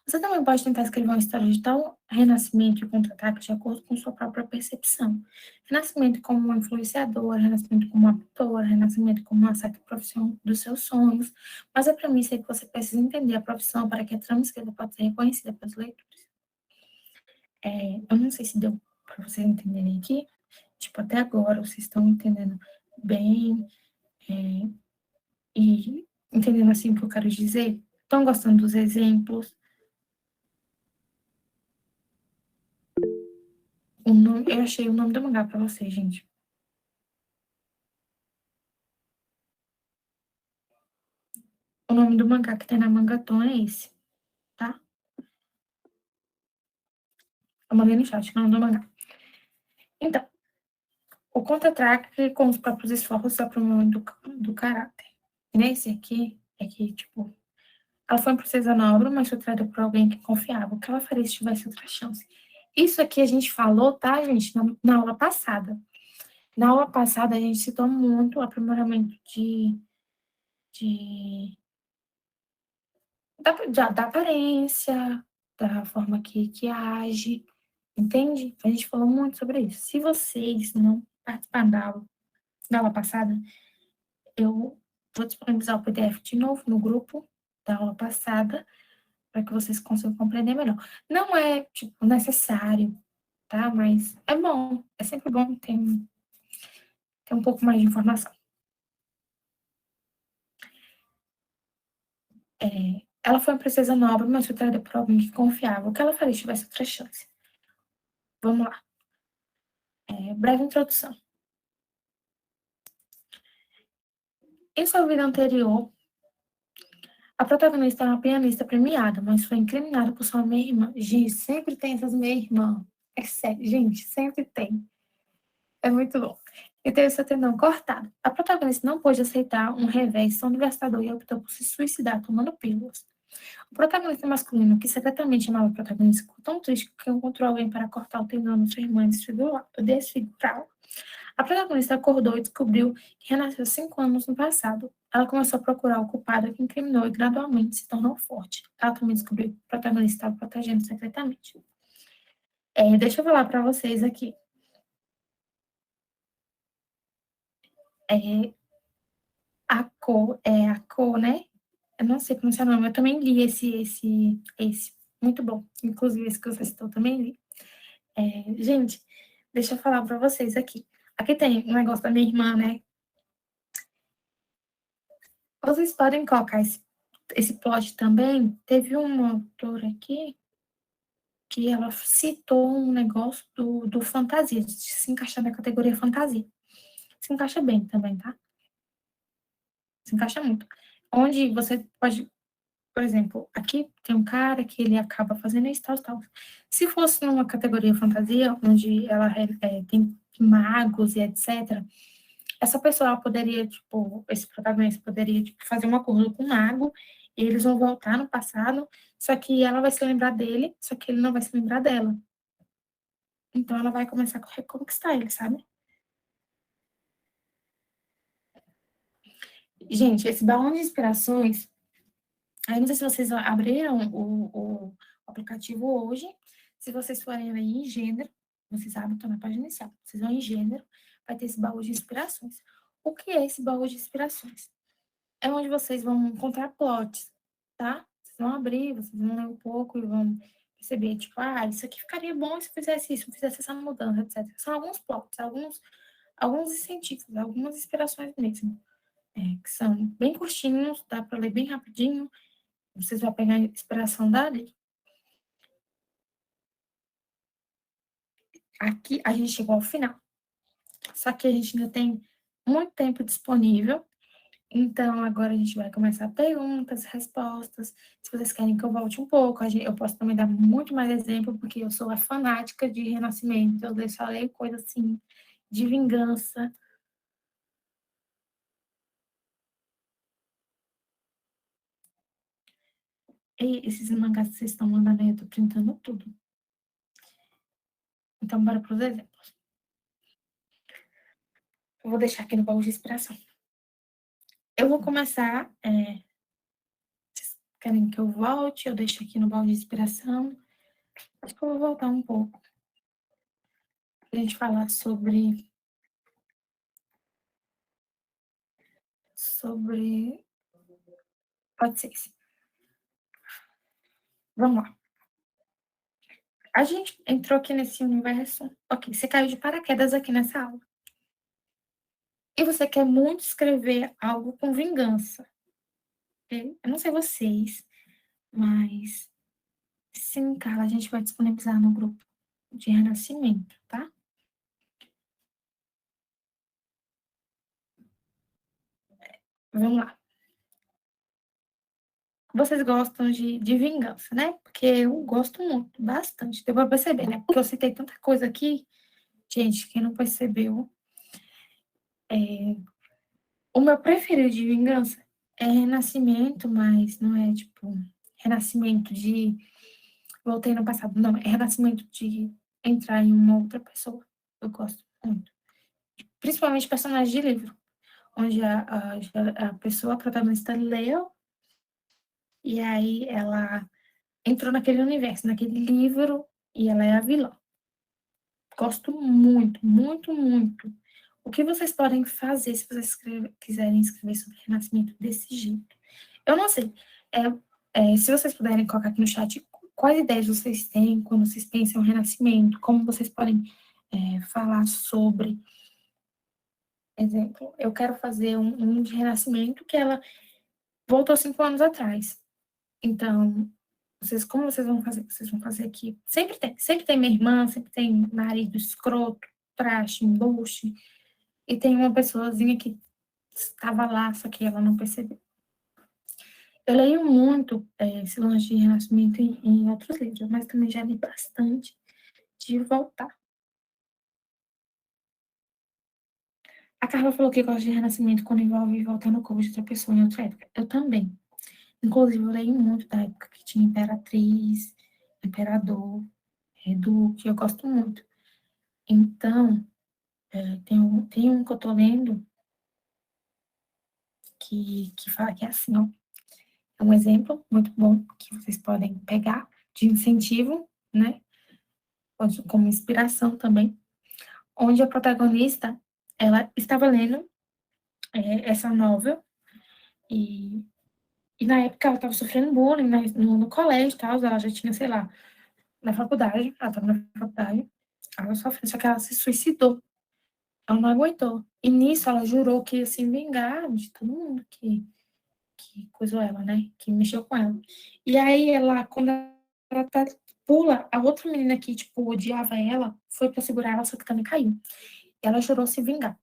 Você também pode tentar escrever uma história de tal renascimento e contra-ataque de acordo com sua própria percepção. Renascimento como uma influenciadora, renascimento como uma autora, renascimento como uma certa profissão dos seus sonhos, mas a premissa é que você precisa entender a profissão para que a trama escrita possa ser reconhecida pelos leitores. Eu não sei se deu para vocês entenderem aqui, tipo, até agora vocês estão entendendo bem, é, e entendendo assim o que eu quero dizer? Estão gostando dos exemplos? Eu achei o nome do mangá para vocês, gente. O nome do mangá que tem na Mangaton é esse, tá? Eu mandei no chat, o nome do mangá. Então, o contra-ataque com os próprios esforços e aprimoramento do caráter. Nesse aqui, é que, tipo, ela foi uma princesa nobre, mas foi traída por alguém que confiava. O que ela faria se tivesse outra chance? Isso aqui a gente falou, tá, gente, na aula passada. Na aula passada, a gente citou muito o aprimoramento de da aparência, da forma que age, entende? A gente falou muito sobre isso. Se vocês não participaram da aula passada, eu vou disponibilizar o PDF de novo no grupo da aula passada, para que vocês consigam compreender melhor. Não é, tipo, necessário, tá? Mas é bom, é sempre bom ter um pouco mais de informação. Ela foi uma princesa nobre, mas foi traída por alguém que confiava. O que ela faria se tivesse outra chance? Vamos lá. Breve introdução. Em sua vida anterior, a protagonista era uma pianista premiada, mas foi incriminada por sua meia-irmã. Gente, sempre tem essas meia-irmãs. É sério, gente, sempre tem. É muito bom. E teve seu tendão cortado. A protagonista não pôde aceitar um revés tão devastador e optou por se suicidar tomando pílulas. O protagonista masculino, que secretamente amava a protagonista, ficou tão triste que encontrou alguém para cortar o tendão de sua irmã e desfigurá-la. A protagonista acordou e descobriu que renasceu 5 anos no passado. Ela começou a procurar o culpado que incriminou e gradualmente se tornou forte. Ela também descobriu que o protagonista estava protegendo secretamente. Deixa eu falar para vocês aqui. É, a cor, né? Eu não sei pronunciar o nome, eu também li esse. Muito bom. Inclusive, esse que você citou, também li. Gente, deixa eu falar para vocês aqui. Aqui tem um negócio da minha irmã, né? Vocês podem colocar esse plot também. Teve uma autora aqui que ela citou um negócio do fantasia, de se encaixar na categoria fantasia. Se encaixa bem também, tá? Se encaixa muito. Onde você pode, por exemplo, aqui tem um cara que ele acaba fazendo isso, tal, tal. Se fosse numa categoria fantasia, onde ela tem magos e etc., essa pessoa poderia, tipo, esse protagonista poderia, tipo, fazer um acordo com o mago, e eles vão voltar no passado, só que ela vai se lembrar dele, só que ele não vai se lembrar dela. Então ela vai começar a reconquistar ele, sabe? Gente, esse balão de inspirações, aí não sei se vocês abriram o aplicativo hoje, se vocês forem aí em gênero, vocês abrem, estão na página inicial, vocês vão em gênero, vai ter esse baú de inspirações. O que é esse baú de inspirações? É onde vocês vão encontrar plots, tá? Vocês vão abrir, vocês vão ler um pouco e vão perceber, tipo, isso aqui ficaria bom se fizesse isso, se fizesse essa mudança, etc. São alguns plots, alguns incentivos, algumas inspirações mesmo, que são bem curtinhos, dá para ler bem rapidinho, vocês vão pegar a inspiração dali. Aqui a gente chegou ao final, só que a gente ainda tem muito tempo disponível. Então, agora a gente vai começar perguntas, respostas. Se vocês querem que eu volte um pouco, eu posso também dar muito mais exemplo, porque eu sou a fanática de Renascimento. Eu só leio coisa assim, de vingança. Ei, esses mangás que vocês estão mandando aí, eu tô printando tudo. Então, bora pros exemplos. Eu vou deixar aqui no baú de inspiração. Eu vou começar. Vocês querem que eu volte? Eu deixo aqui no baú de inspiração. Acho que eu vou voltar um pouco pra gente falar sobre. Pode ser esse. Vamos lá. A gente entrou aqui nesse universo. Ok, você caiu de paraquedas aqui nessa aula. E você quer muito escrever algo com vingança. Ok? Eu não sei vocês, mas sim, Carla, a gente vai disponibilizar no grupo de renascimento, tá? Vamos lá. Vocês gostam de vingança, né? Porque eu gosto muito, bastante. Deu pra perceber, né? Porque eu citei tanta coisa aqui. Gente, quem não percebeu, o meu preferido de vingança é renascimento, mas não é tipo renascimento de voltei no passado, não, é renascimento de entrar em uma outra pessoa. Eu gosto muito. Principalmente personagens de livro, onde a pessoa, a protagonista, leu e aí ela entrou naquele universo, naquele livro, e ela é a vilã. Gosto muito, muito, muito. O que vocês podem fazer se vocês quiserem escrever sobre renascimento desse jeito? Eu não sei. Se vocês puderem colocar aqui no chat quais ideias vocês têm quando vocês pensam em renascimento, como vocês podem falar sobre. Exemplo, eu quero fazer um de renascimento que ela voltou 5 anos atrás. Então, como vocês vão fazer? Vocês vão fazer aqui. Sempre tem minha irmã, sempre tem marido escroto, traste, embuste, e tem uma pessoazinha que estava lá, só que ela não percebeu. Eu leio muito esse lance de renascimento em outros livros, mas também já li bastante de voltar. A Carla falou que gosta de renascimento quando envolve voltar no corpo de outra pessoa em outra época. Eu também. Inclusive, eu leio muito da época que tinha imperatriz, imperador, duque, eu gosto muito. Então, tem um que eu tô lendo que fala que é assim, ó. É um exemplo muito bom que vocês podem pegar de incentivo, né? Como inspiração também, onde a protagonista, ela estava lendo essa novel e, e na época ela estava sofrendo bullying, né, no colégio e tal, ela já tinha, sei lá, na faculdade, ela estava na faculdade, ela sofreu, só que ela se suicidou, ela não aguentou. E nisso ela jurou que ia se vingar de todo mundo que coisou ela, né, que mexeu com ela. E aí ela, quando ela pula, a outra menina que, tipo, odiava ela, foi pra segurar ela, só que também caiu. Ela jurou se vingar.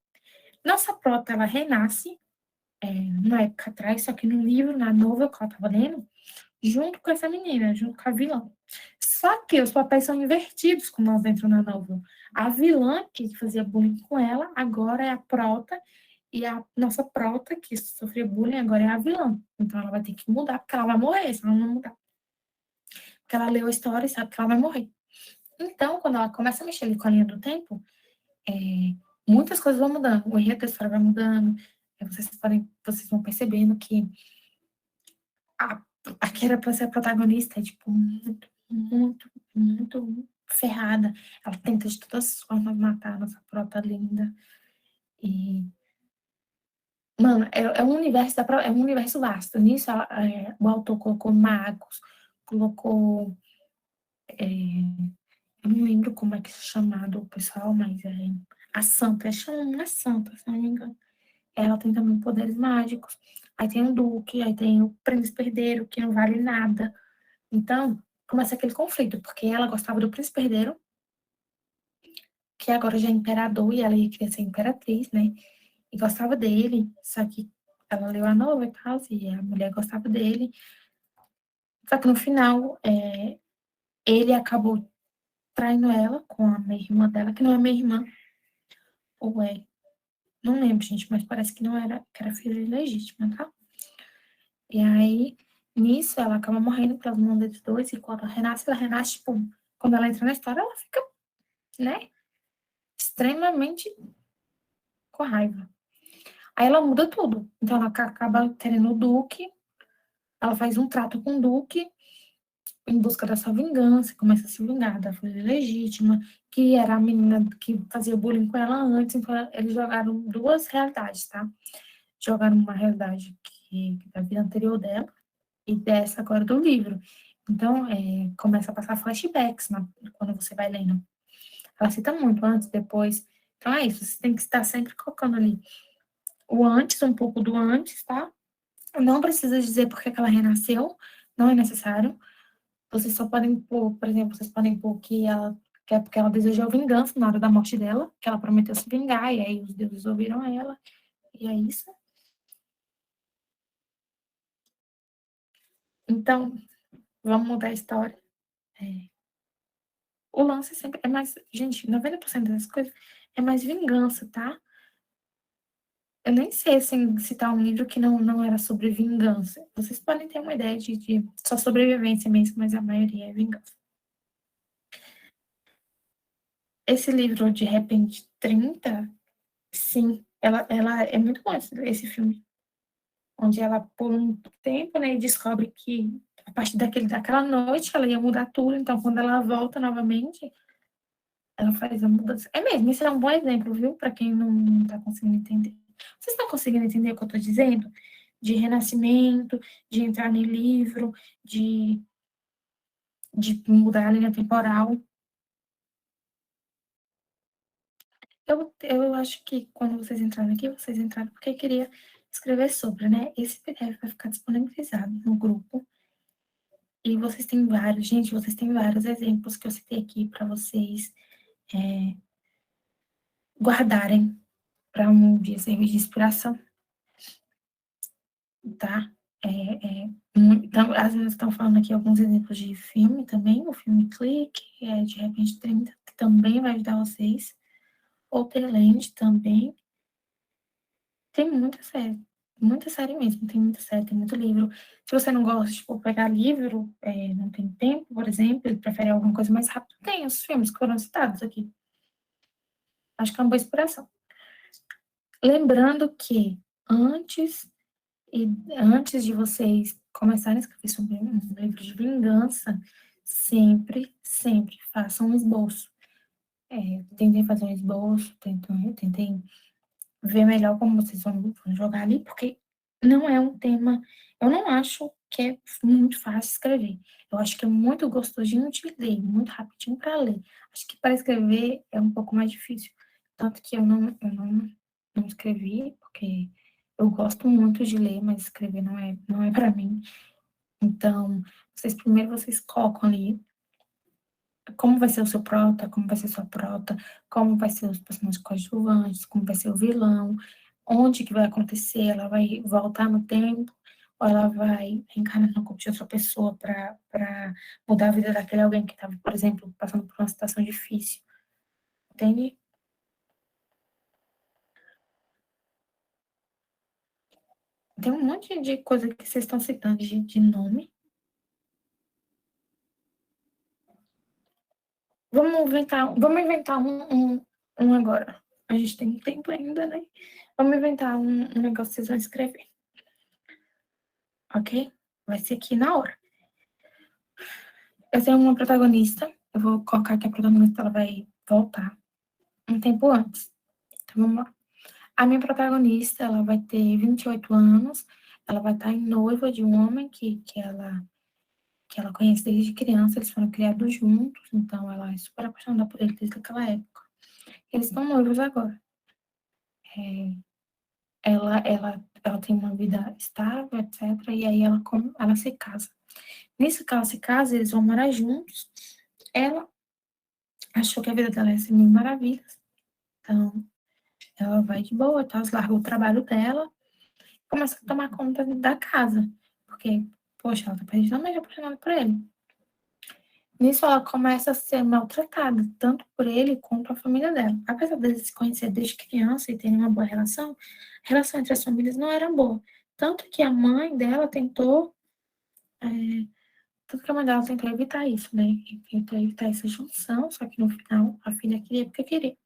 Nossa prota, ela renasce, uma época atrás, só que no livro, na novela que ela estava lendo, junto com essa menina, junto com a vilã. Só que os papéis são invertidos quando elas entram na novela. A vilã, que fazia bullying com ela, agora é a prota, e a nossa prota, que sofreu bullying, agora é a vilã. Então ela vai ter que mudar, porque ela vai morrer se ela não mudar. Porque ela leu a história e sabe que ela vai morrer. Então, quando ela começa a mexer ali com a linha do tempo, é, muitas coisas vão mudando. O enredo da história vai mudando. Vocês vão percebendo que a, a que era pra ser a protagonista é, tipo, muito, muito, muito ferrada. Ela tenta de todas as formas matar a nossa prota linda. E, mano, é um universo, é um universo vasto. Nisso, o autor colocou magos, colocou. Eu não lembro como é que é chamado o pessoal, mas a Santa, chama uma Santa, se não me engano. Ela tem também poderes mágicos. Aí tem o Duque, aí tem o Príncipe Herdeiro, que não vale nada. Então, começa aquele conflito, porque ela gostava do Príncipe Herdeiro, que agora já é imperador, e ela ia querer ser imperatriz, né? E gostava dele, só que ela leu a novela e tal, e a mulher gostava dele. Só que no final, ele acabou traindo ela com a minha irmã dela, que não é minha irmã, ou é. Não lembro, gente, mas parece que não era, que era filha ilegítima, tá? E aí Nisso, ela acaba morrendo pelas mãos deles dois, e quando ela renasce, tipo, quando ela entra na história, ela fica, né, extremamente com raiva. Aí ela muda tudo. Então ela acaba tendo o Duque, ela faz um trato com o Duque em busca da sua vingança, começa a se vingar da filha legítima, que era a menina que fazia bullying com ela antes. Então eles jogaram duas realidades, tá? Jogaram uma realidade da vida anterior dela e dessa agora do livro. Então, começa a passar flashbacks quando você vai lendo. Ela cita muito antes, depois. Então é isso, você tem que estar sempre colocando ali o antes, um pouco do antes, tá? Não precisa dizer porque que ela renasceu, não é necessário. Vocês só podem pôr, por exemplo, vocês podem pôr que é porque ela desejou vingança na hora da morte dela, que ela prometeu se vingar, e aí os deuses ouviram ela, e é isso. Então, vamos mudar a história. É, o lance sempre é mais, gente, 90% das coisas é mais vingança, tá? Eu nem sei, assim, citar um livro que não era sobre vingança. Vocês podem ter uma ideia de só sobrevivência mesmo, mas a maioria é vingança. Esse livro, de repente, 30, sim, ela é muito bom esse filme, onde ela, por um tempo, né, descobre que a partir daquela noite ela ia mudar tudo, então quando ela volta novamente, ela faz a mudança. É mesmo, isso é um bom exemplo, viu? Para quem não tá conseguindo entender. Vocês estão conseguindo entender o que eu tô dizendo? De renascimento, de entrar no livro, de mudar a linha temporal. Eu acho que quando vocês entraram aqui, vocês entraram porque eu queria escrever sobre, né? Esse PDF vai ficar disponibilizado no grupo. E vocês têm vários, gente, vocês têm vários exemplos que eu citei aqui para vocês guardarem para um dia servir de inspiração, tá? Então, às vezes estão falando aqui alguns exemplos de filme também, o filme Clique, de repente 30, que também vai ajudar vocês. Outerland também. Tem muita série mesmo, tem muita série, tem muito livro. Se você não gosta de tipo, pegar livro, não tem tempo, por exemplo, e prefere alguma coisa mais rápida, tem os filmes que foram citados aqui. Acho que é uma boa inspiração. Lembrando que antes antes de vocês começarem a escrever sobre um livro de vingança, sempre façam um esboço. Tentem fazer um esboço, tentem ver melhor como vocês vão jogar ali, porque não é um tema. Eu não acho que é muito fácil escrever. Eu acho que é muito gostosinho de ler, muito rapidinho para ler. Acho que para escrever é um pouco mais difícil. Tanto que eu não escrevi, porque eu gosto muito de ler, mas escrever não é para mim. Então, vocês colocam ali como vai ser o seu prota, como vai ser sua prota, como vai ser os personagens coadjuvantes, como vai ser o vilão, onde que vai acontecer, ela vai voltar no tempo, ou ela vai reencarnar no corpo de outra pessoa para mudar a vida daquele alguém que estava, por exemplo, passando por uma situação difícil. Entende? Tem um monte de coisa que vocês estão citando de nome. Vamos inventar um agora. A gente tem tempo ainda, né? Vamos inventar um negócio que vocês vão escrever. Ok? Vai ser aqui na hora. Eu tenho uma protagonista, eu vou colocar que a protagonista ela vai voltar um tempo antes. Então vamos lá. A minha protagonista, ela vai ter 28 anos, ela vai estar em noiva de um homem que ela conhece desde criança, eles foram criados juntos, então ela é super apaixonada por ele desde aquela época. Eles estão noivos agora. Ela tem uma vida estável, etc. E aí ela se casa. Nisso que ela se casa, eles vão morar juntos. Ela achou que a vida dela ia ser mil maravilhas. Então, ela vai de boa, tá? Larga o trabalho dela, começa a tomar conta da casa. Porque, poxa, ela tá perdidamente apaixonada por ele. Nisso, ela começa a ser maltratada, tanto por ele quanto a família dela. Apesar deles se conhecer desde criança e terem uma boa relação, a relação entre as famílias não era boa. Tanto que a mãe dela tentou Tudo que a mãe dela tentou evitar isso, né? Tentou evitar essa junção, só que no final a filha queria porque queria.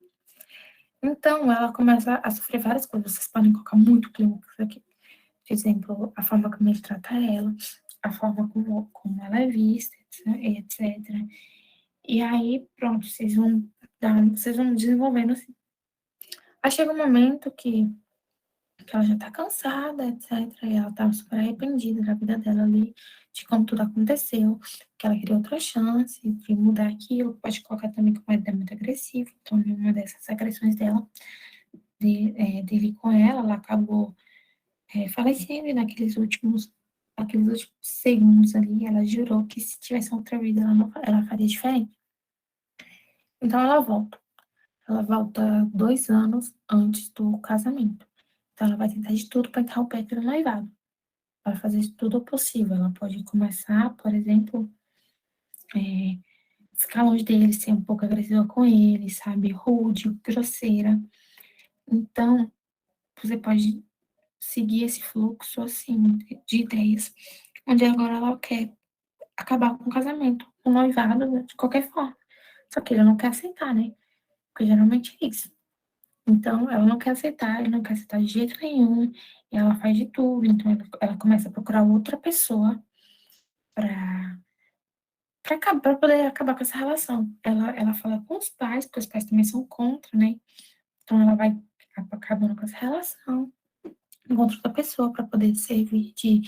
Então ela começa a sofrer várias coisas. Vocês podem colocar muito clínicos aqui. Por exemplo, a forma como ele trata ela, a forma como ela é vista, etc. E aí, pronto, vocês vão desenvolvendo assim. Aí chega um momento que ela já tá cansada, etc. E ela tá super arrependida da vida dela ali, de como tudo aconteceu, que ela queria outra chance de mudar aquilo. Pode colocar também que o marido é muito agressivo, então, em uma dessas agressões dela, dele com ela acabou falecendo, e naqueles últimos segundos ali, ela jurou que se tivesse outra vida, ela faria diferente. Então, ela volta. Ela volta 2 anos antes do casamento. Então, ela vai tentar de tudo para interromper aquele noivado. Vai fazer tudo o possível. Ela pode começar, por exemplo, é, ficar longe dele, ser um pouco agressiva com ele, sabe? Rude, grosseira. Então, você pode seguir esse fluxo, assim, de ideias, onde agora ela quer acabar com o casamento, com o noivado, né, de qualquer forma. Só que ele não quer aceitar, né? Porque geralmente é isso. Então, ela não quer aceitar, ele não quer aceitar de jeito nenhum, e ela faz de tudo. Então, ela começa a procurar outra pessoa para para poder acabar com essa relação. Ela fala com os pais, porque os pais também são contra, né? Então, ela vai acabando com essa relação, encontra outra pessoa para poder servir de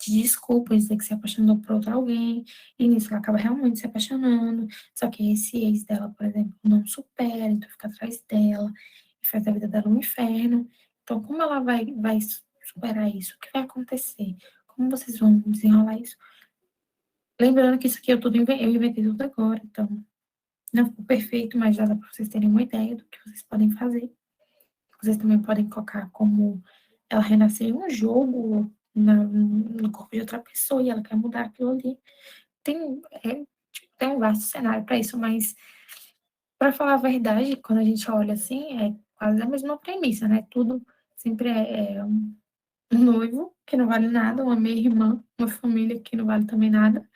desculpa, dizer que se apaixonou por outro alguém, e nisso ela acaba realmente se apaixonando. Só que esse ex dela, por exemplo, não supera, então fica atrás dela e faz a vida dela um inferno. Então, como ela vai superar isso? O que vai acontecer? Como vocês vão desenrolar isso? Lembrando que isso aqui eu inventei tudo agora, então não ficou perfeito, mas já dá para vocês terem uma ideia do que vocês podem fazer. Vocês também podem colocar como ela renasceu em um jogo no corpo de outra pessoa e ela quer mudar aquilo ali. Tem um vasto cenário para isso, mas para falar a verdade, quando a gente olha assim, é quase a mesma premissa, né? Tudo sempre é um noivo que não vale nada, uma meia-irmã, uma família que não vale também nada,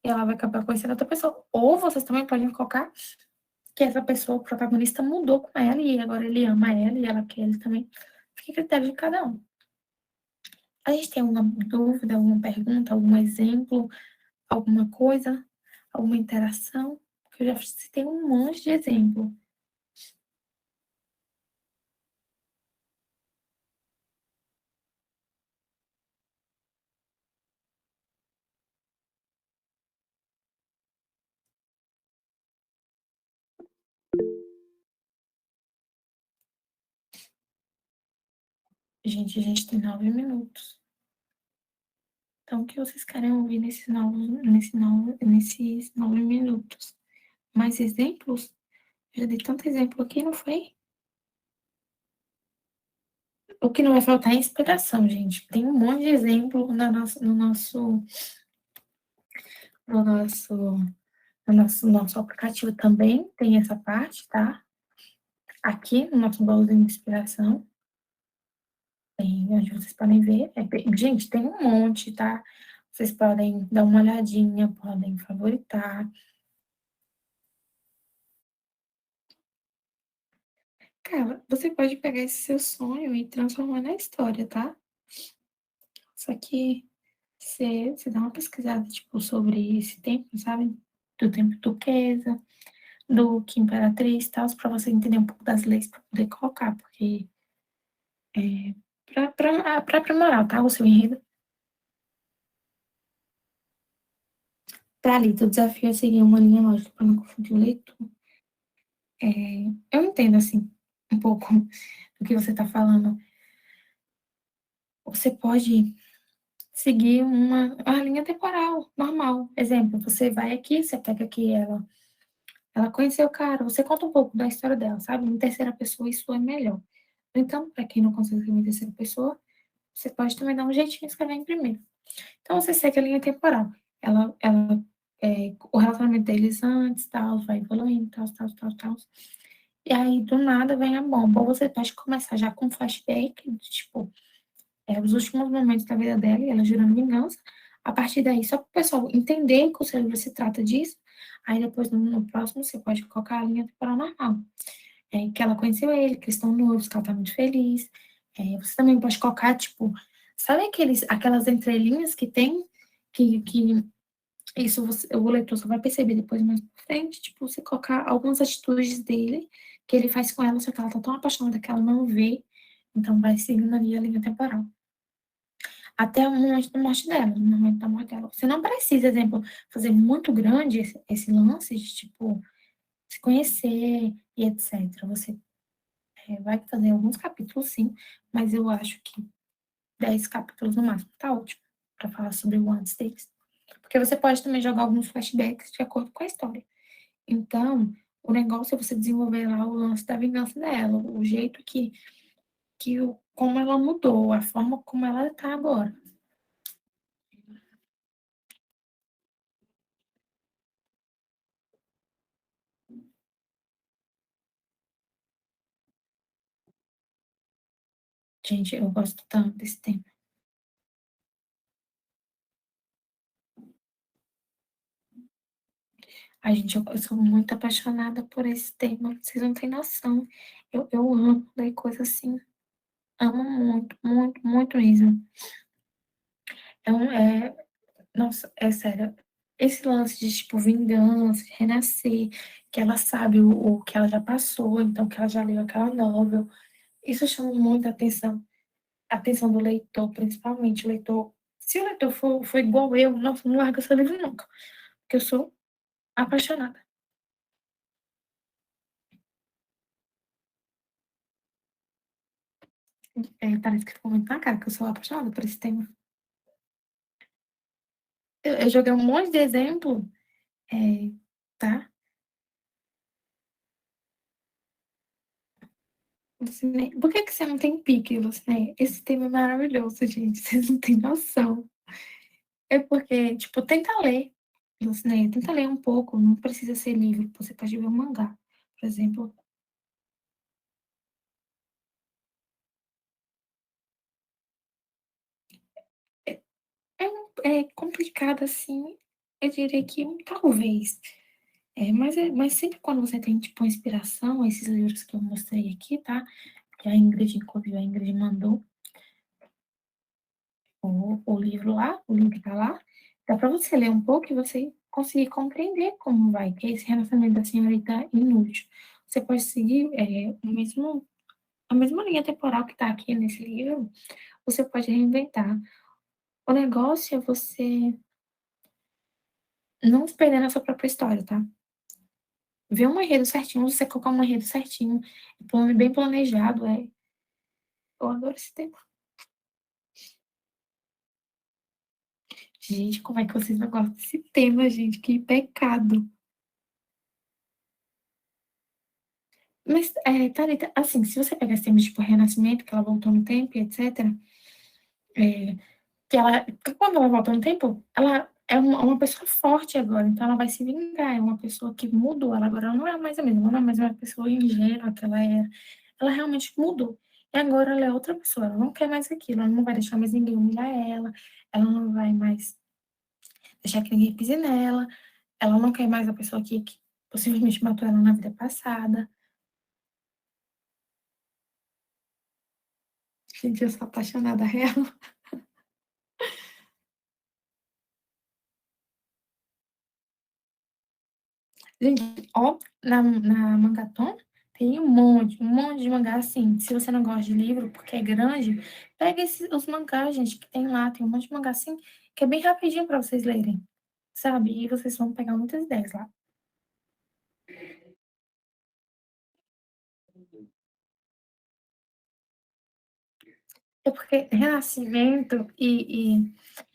e ela vai acabar conhecendo outra pessoa. Ou vocês também podem colocar que essa pessoa, o protagonista, mudou com ela e agora ele ama ela e ela quer ele também. Fica a critério de cada um. A gente tem alguma dúvida, alguma pergunta, algum exemplo, alguma coisa, alguma interação? Porque eu já citei um monte de exemplo. Gente, a gente tem 9 minutos. Então, o que vocês querem ouvir nesses 9 minutos? Mais exemplos? Eu já dei tanto exemplo aqui, não foi? O que não vai faltar é inspiração, gente. Tem um monte de exemplo no nosso, no nosso aplicativo também tem essa parte, tá? Aqui no nosso baú de inspiração, tem, onde vocês podem ver. Gente, tem um monte, tá? Vocês podem dar uma olhadinha, podem favoritar. Cara, você pode pegar esse seu sonho e transformar na história, tá? Só que você dá uma pesquisada, tipo, sobre esse tempo, sabe? Do tempo turquesa, do que Imperatriz e tal, para você entender um pouco das leis para poder colocar, porque para aprimorar, tá? O seu enredo. Para ali, o desafio é seguir uma linha lógica para não confundir o leitor. Eu entendo, assim, um pouco do que você está falando. Você pode seguir uma linha temporal normal. Exemplo, você vai aqui, você pega aqui ela conheceu o cara, você conta um pouco da história dela, sabe? Em terceira pessoa, isso é melhor. Então, para quem não consegue escrever em terceira pessoa, você pode também dar um jeitinho de escrever em primeiro. Então, você segue a linha temporal. O relacionamento deles antes, tal, vai evoluindo, tal, tal, tal, tal. E aí, do nada, vem a bomba. Ou você pode começar já com um flashback, tipo, os últimos momentos da vida dela, e ela jurando vingança. A partir daí, só para o pessoal entender que o seu livro se trata disso, aí depois no próximo você pode colocar a linha temporal normal. Que ela conheceu ele, que eles estão noivos, que ela tá muito feliz. Você também pode colocar, tipo, sabe aquelas entrelinhas que tem, que isso o leitor só vai perceber depois mais pra frente, tipo, você colocar algumas atitudes dele, que ele faz com ela, só que ela tá tão apaixonada que ela não vê, então vai seguindo ali a linha temporal. Até o momento da morte dela, no momento da morte dela. Você não precisa, exemplo, fazer muito grande esse lance de, tipo, se conhecer e etc. Você vai fazer alguns capítulos, sim, mas eu acho que 10 capítulos no máximo tá ótimo para falar sobre o antes deles. Porque você pode também jogar alguns flashbacks de acordo com a história. Então, o negócio é você desenvolver lá o lance da vingança dela, o jeito como ela mudou, a forma como ela tá agora. Gente, eu gosto tanto desse tema. A gente, eu sou muito apaixonada por esse tema, vocês não têm noção. Eu amo ler coisa assim, amo muito, muito, muito mesmo. Então, nossa, é sério, esse lance de, tipo, vingança, de renascer, que ela sabe o que ela já passou, então que ela já leu aquela novel, isso chama muita atenção, a atenção do leitor, principalmente o leitor. Se o leitor for igual eu, nossa, não larga seu livro nunca, porque eu sou apaixonada. Parece que ficou muito na cara que eu sou apaixonada por esse tema. Eu joguei um monte de exemplo, é, tá? Lucinei, por que que você não tem pique, Lucinei? Esse tema é maravilhoso, gente, vocês não têm noção. É porque, tipo, tenta ler, Lucinei, tenta ler um pouco, não precisa ser livro, você pode ver um mangá, por exemplo. É, é complicado, assim, eu diria que talvez. Mas sempre quando você tem, tipo, inspiração, esses livros que eu mostrei aqui, tá? Que a Ingrid, inclusive, a Ingrid mandou o livro lá, o link tá lá, dá para você ler um pouco e você conseguir compreender como vai, que é esse relacionamento da senhorita inútil. Você pode seguir a mesma linha temporal que está aqui nesse livro, você pode reinventar. O negócio é você não se perder na sua própria história, tá? Ver um enredo certinho, você colocar um enredo certinho, bem planejado, eu adoro esse tema. Gente, como é que vocês não gostam desse tema, gente? Que pecado. Mas, Thalita, assim, se você pegar esse tema, tipo, renascimento, que ela voltou no tempo, e etc., é, que quando ela volta no tempo, ela é uma pessoa forte agora, então ela vai se vingar, é uma pessoa que mudou, ela agora não é mais a mesma, ela não é mais uma pessoa ingênua que ela era, ela realmente mudou. E agora ela é outra pessoa, ela não quer mais aquilo, ela não vai deixar mais ninguém humilhar ela não vai mais deixar que ninguém pise nela, ela não quer mais a pessoa que possivelmente matou ela na vida passada. Gente, eu sou apaixonada real. Gente, ó, na Mangaton tem um monte de mangá, assim. Se você não gosta de livro, porque é grande, pega os mangás, gente, que tem lá. Tem um monte de mangá, assim, que é bem rapidinho pra vocês lerem, sabe? E vocês vão pegar muitas ideias lá. É porque Renascimento e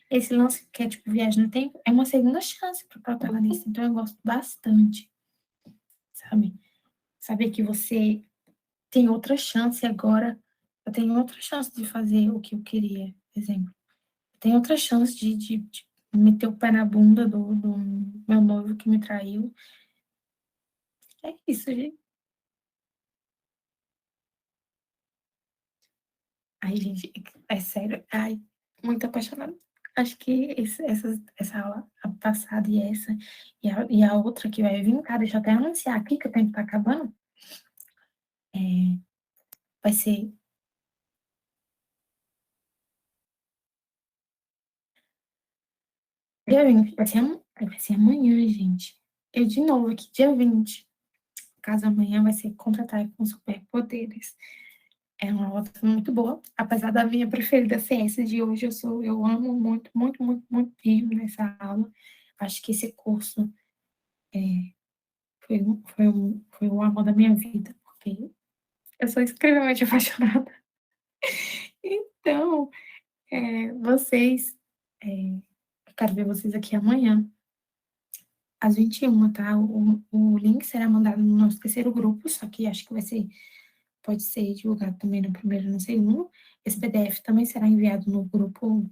esse lance que é, tipo, viagem no tempo, é uma segunda chance pro protagonista. Então, eu gosto bastante, sabe? Saber que você tem outra chance agora. Eu tenho outra chance de fazer o que eu queria, por exemplo. Tem outra chance de meter o pé na bunda do meu noivo que me traiu. É isso, gente. Ai, gente, é sério, ai, muito apaixonada. Acho que essa aula, a passada e essa, e a outra que vai vir, tá, deixa eu até anunciar aqui que o tempo tá acabando, vai ser dia 20, vai ser amanhã, gente. Eu de novo aqui, dia 20. Caso amanhã vai ser Contra-Ataque com Superpoderes. É uma aula muito boa, apesar da minha preferida ser essa de hoje, eu amo muito, muito, muito, muito mesmo nessa aula. Acho que esse curso foi o amor da minha vida, porque eu sou extremamente apaixonada. Então, vocês, eu quero ver vocês aqui amanhã, às 21h, tá? O link será mandado no nosso terceiro grupo, só que acho que pode ser divulgado também no primeiro e no segundo. Esse PDF também será enviado no grupo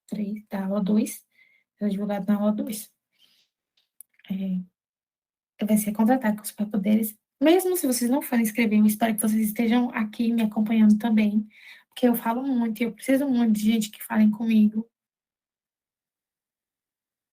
3 da aula 2, será divulgado na aula 2. Vai ser Contra-Ataque com Superpoderes. Mesmo se vocês não forem escrever, eu espero que vocês estejam aqui me acompanhando também, porque eu falo muito e eu preciso muito de gente que falem comigo.